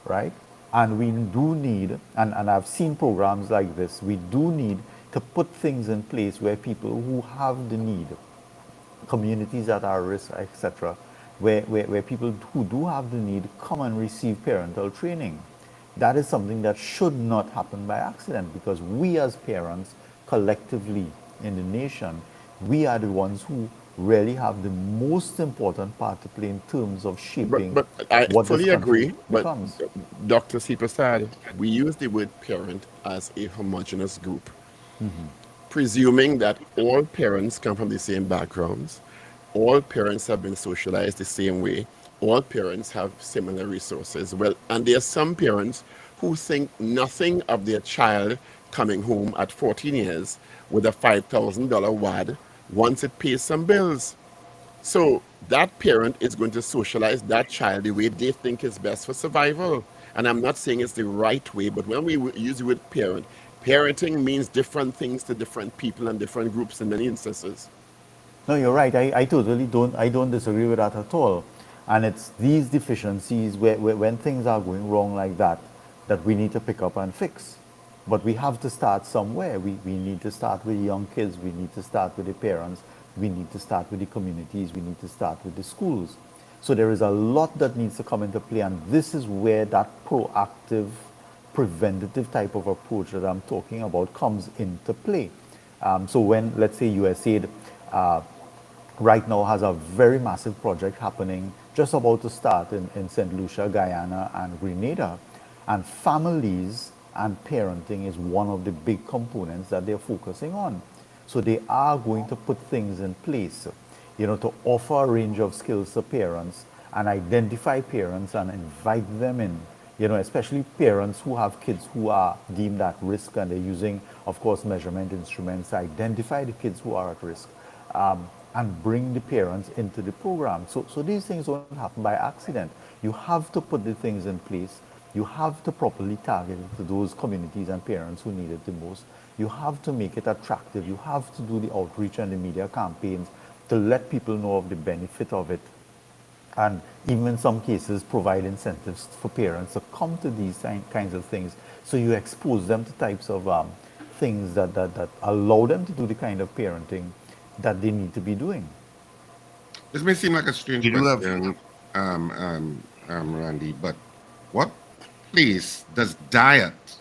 right? And we do need, and I've seen programs like this, we do need to put things in place where people who have the need, communities that are at risk, etc., where people who do have the need come and receive parental training. That is something that should not happen by accident, because we as parents collectively in the nation, we are the ones who really have the most important part to play in terms of shaping But I what this fully country agree. But becomes. Dr. C. Prasad, we use the word parent as a homogeneous group, presuming that all parents come from the same backgrounds, all parents have been socialized the same way, all parents have similar resources. Well, and there are some parents who think nothing of their child coming home at 14 years with a $5,000 wad once it pays some bills. So that parent is going to socialize that child the way they think is best for survival. And I'm not saying it's the right way, but when we use the word parent, parenting means different things to different people and different groups in many instances. No, you're right. I totally don't disagree with that at all. And it's these deficiencies when things are going wrong like that, that we need to pick up and fix. But we have to start somewhere. We need to start with young kids. We need to start with the parents. We need to start with the communities. We need to start with the schools. So there is a lot that needs to come into play. And this is where that proactive, preventative type of approach that I'm talking about comes into play. So when, let's say, USAID right now has a very massive project happening, just about to start in St. Lucia, Guyana, and Grenada. And families and parenting is one of the big components that they're focusing on. So they are going to put things in place, to offer a range of skills to parents and identify parents and invite them in, especially parents who have kids who are deemed at risk, and they're using, of course, measurement instruments to identify the kids who are at risk. and bring the parents into the program. So these things don't happen by accident. You have to put the things in place. You have to properly target it to those communities and parents who need it the most. You have to make it attractive. You have to do the outreach and the media campaigns to let people know of the benefit of it, and even in some cases provide incentives for parents to come to these kinds of things, so you expose them to types of things that allow them to do the kind of parenting that they need to be doing. This may seem like a strange You do have question, Randy, but what place does diet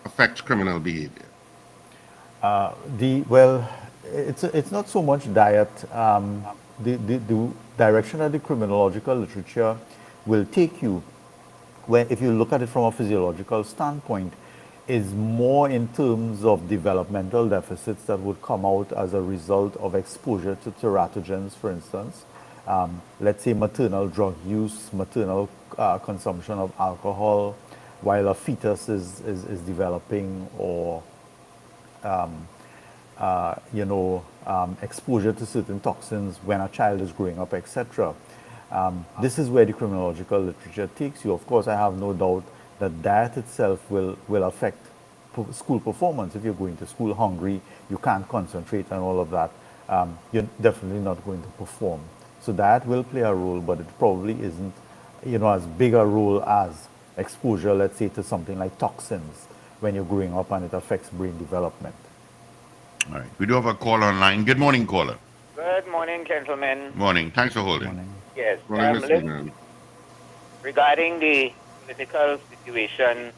affect criminal behavior? Well, it's not so much diet. The direction that the criminological literature will take you, when if you look at it from a physiological standpoint, is more in terms of developmental deficits that would come out as a result of exposure to teratogens, for instance. Let's say maternal drug use, maternal consumption of alcohol while a fetus is developing, or exposure to certain toxins when a child is growing up, etc. This is where the criminological literature takes you. Of course, I have no doubt that diet itself will affect school performance. If you're going to school hungry, you can't concentrate and all of that, you're definitely not going to perform. So diet will play a role, but it probably isn't, as big a role as exposure, let's say, to something like toxins when you're growing up and it affects brain development. all right. We do have a call online. Good morning, caller. Good morning, gentlemen. Morning. Thanks for holding. Morning. Yes, Morning, Mr. Man. regarding the political situation,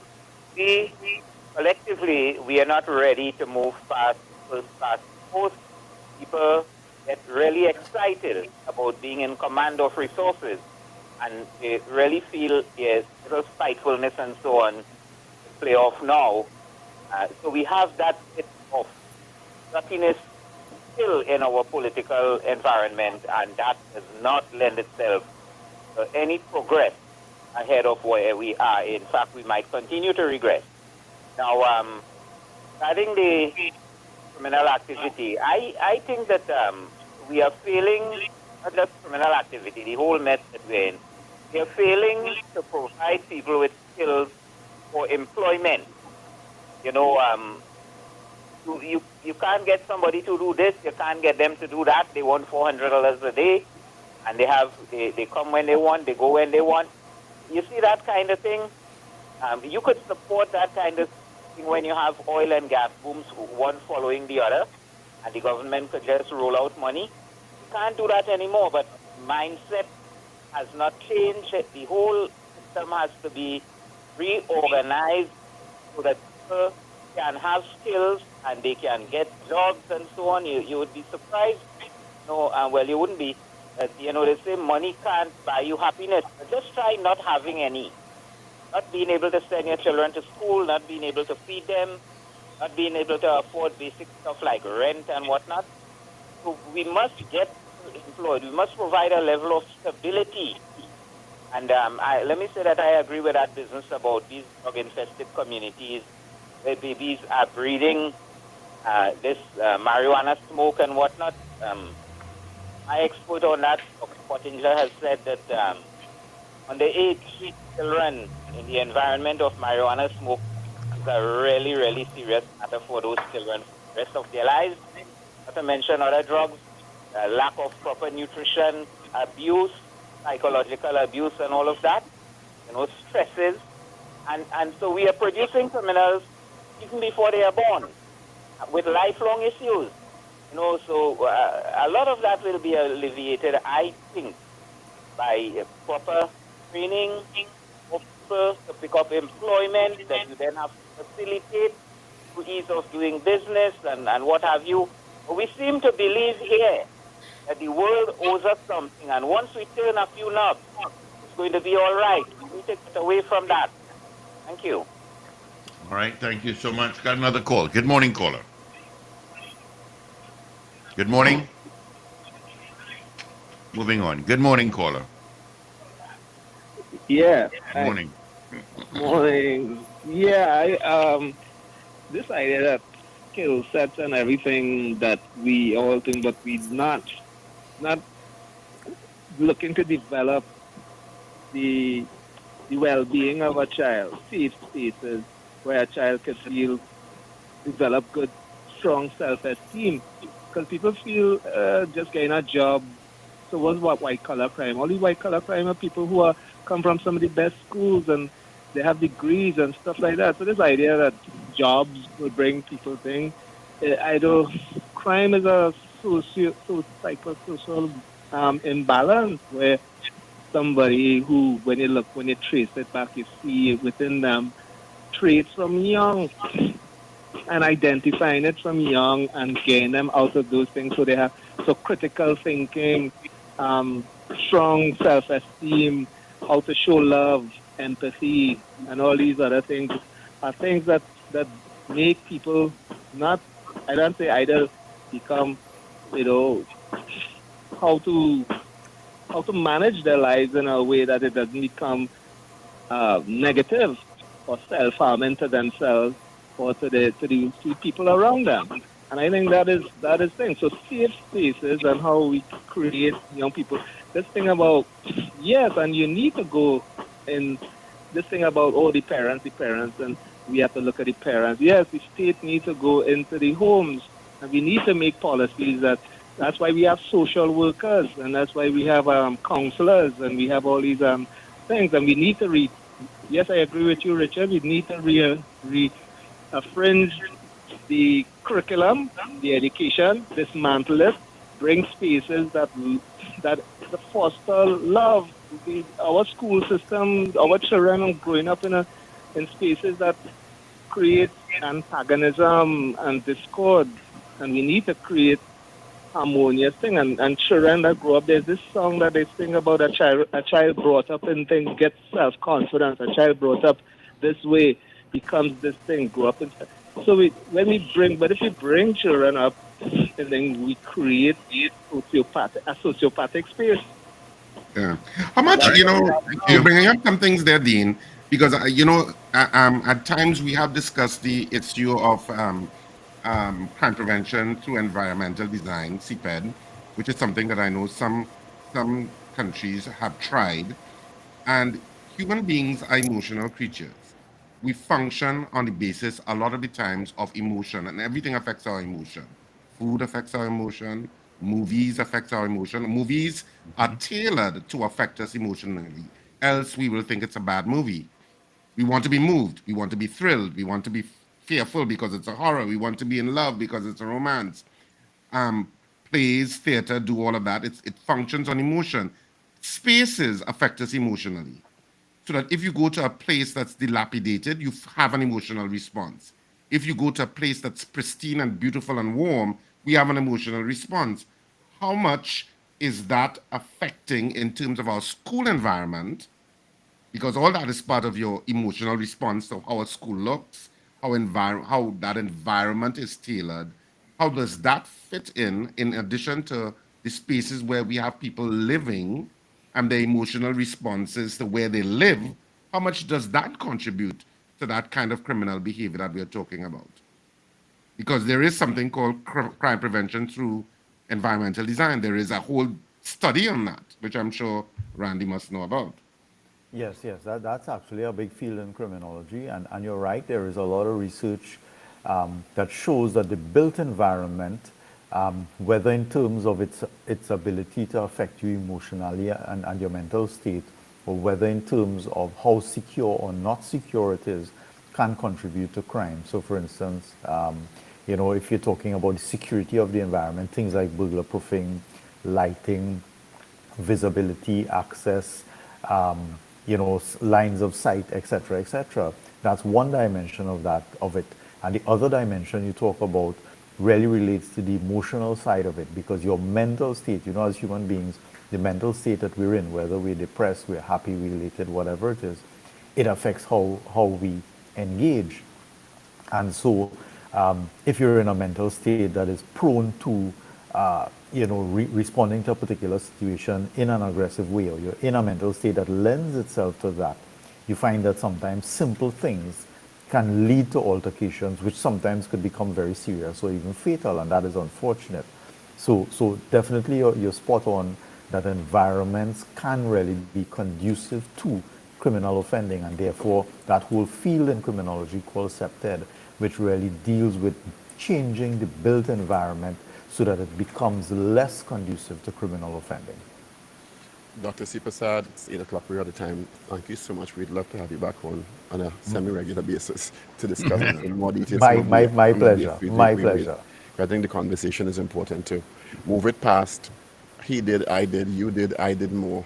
we collectively we are not ready to move past first past post. People get really excited about being in command of resources, and they really feel there's little spitefulness and so on to play off now. So we have that bit of nuttiness still in our political environment, and that does not lend itself to any progress ahead of where we are. In fact, we might continue to regress. Now, regarding the criminal activity, I think that we are failing, not just criminal activity, the whole mess that we're in. We are failing to provide people with skills for employment. You can't get somebody to do this, you can't get them to do that. They want $400 a day, and they come when they want, they go when they want. You see that kind of thing? You could support that kind of thing when you have oil and gas booms, one following the other, and the government could just roll out money. You can't do that anymore, but mindset has not changed. The whole system has to be reorganized so that people can have skills and they can get jobs and so on. You would be surprised. No, well, you wouldn't be. They say money can't buy you happiness. Just try not having any. Not being able to send your children to school, not being able to feed them, not being able to afford basic stuff like rent and whatnot. So we must get employed. We must provide a level of stability. And let me say that I agree with that business about these drug-infested communities where babies are breathing this marijuana smoke and whatnot. My expert on that, Dr. Pottinger, has said that underage children in the environment of marijuana smoke is a really, really serious matter for those children for the rest of their lives. Not to mention other drugs, lack of proper nutrition, abuse, psychological abuse and all of that, stresses. And so we are producing criminals even before they are born with lifelong issues. So a lot of that will be alleviated, I think, by proper training of people to pick up employment that you then have to facilitate to ease of doing business and what have you. But we seem to believe here that the world owes us something, and once we turn a few knobs, it's going to be all right. We take it away from that. Thank you. All right. Thank you so much. Got another call. Good morning, caller. Good morning. Moving on. Good morning, caller. Yeah. Good morning. Morning. Yeah. This idea that skill sets and everything that we all think, but we not looking to develop the the well-being of a child, safe spaces where a child could feel develop good, strong self-esteem. Because people feel just getting a job. So what's what white collar crime? All these white collar crime are people who are come from some of the best schools and they have degrees and stuff like that. So this idea that jobs will bring people things, I don't. Crime is a psychosocial imbalance where somebody who, when you trace it back, you see within them traits from young and identifying it from young and getting them out of those things so they have so critical thinking, strong self-esteem, how to show love, empathy, and all these other things are things that make people not, I don't say either become, you know, how to how to manage their lives in a way that it doesn't become negative or self-harming to themselves or to the people around them. And I think that is thing. So safe spaces and how we create young people. This thing about yes, and you need to go in this thing about the parents, and we have to look at the parents. Yes, the state needs to go into the homes, and we need to make policies that. That's why we have social workers, and that's why we have counselors, and we have all these things, and we need to read. Yes, I agree with you, Richard. We need to fringe the curriculum, the education, dismantle it, bring spaces that foster love. Our school system, our children are growing up in spaces that create antagonism and discord, and we need to create harmonious thing. And children that grow up, there's this song that they sing about a child brought up in things gets self confidence. A child brought up this way becomes this thing, grow up in. So but if we bring children up, and then we create a sociopathic space. Yeah. How much, That's you what we know, have you're now. bringing up some things there, Dean, because, at times we have discussed the issue of crime prevention through environmental design, CPED, which is something that I know some countries have tried. And human beings are emotional creatures. We function on the basis, a lot of the times, of emotion, and everything affects our emotion. Food affects our emotion, movies affects our emotion. Movies are tailored to affect us emotionally, else we will think it's a bad movie. We want to be moved, we want to be thrilled, we want to be fearful because it's a horror, we want to be in love because it's a romance. um, Plays, theater, do all of that. It functions on emotion. Spaces affect us emotionally. So that if you go to a place that's dilapidated, you have an emotional response. If you go to a place that's pristine and beautiful and warm, we have an emotional response. How much is that affecting in terms of our school environment, because all that is part of your emotional response to how a school looks, how that environment is tailored. How does that fit in addition to the spaces where we have people living and their emotional responses to where they live? How much does that contribute to that kind of criminal behavior that we're talking about? Because there is something called crime prevention through environmental design. There is a whole study on that, which I'm sure Randy must know about. Yes, yes, that's actually a big field in criminology, and you're right, there is a lot of research that shows that the built environment, whether in terms of its ability to affect you emotionally and your mental state, or whether in terms of how secure or not secure it is, can contribute to crime. So, for instance, if you're talking about the security of the environment, things like burglar proofing, lighting, visibility, access, lines of sight, etc., etc. That's one dimension of it, and the other dimension you talk about really relates to the emotional side of it, because your mental state, as human beings, the mental state that we're in, whether we're depressed, we're happy, we're elated, whatever it is, it affects how we engage. And so, if you're in a mental state that is prone to, responding to a particular situation in an aggressive way, or you're in a mental state that lends itself to that, you find that sometimes simple things can lead to altercations, which sometimes could become very serious or even fatal, and that is unfortunate. So definitely you're spot on that environments can really be conducive to criminal offending, and therefore that whole field in criminology called SEPTED, which really deals with changing the built environment so that it becomes less conducive to criminal offending. Dr. C. Prasad, it's 8 o'clock. We're out of time. Thank you so much. We'd love to have you back on a semi-regular basis to discuss in more detail. My some of the- pleasure. My we- pleasure. I think the conversation is important to move it past. He did, I did, you did, I did more.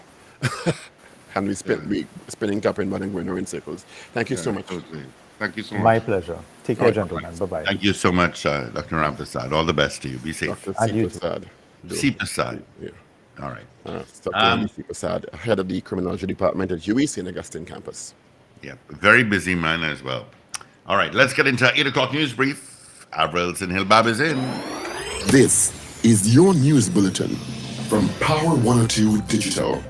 And we spinning top and going around in circles. Thank you so much. Totally. Thank you so much. My pleasure. Take care, right. gentlemen. Bye-bye. Thank you so much, Dr. Ramkissoon. All the best to you. Be safe. Dr. And C. you too. Prasad. C. Prasad. Yeah. All right. Dr. Andy C. Prasad, head of the criminology department at UEC in Augustine campus. Yeah, very busy man as well. All right, let's get into 8 o'clock news brief. Avrils and Hilbab is in. This is your news bulletin from Power 102 Digital.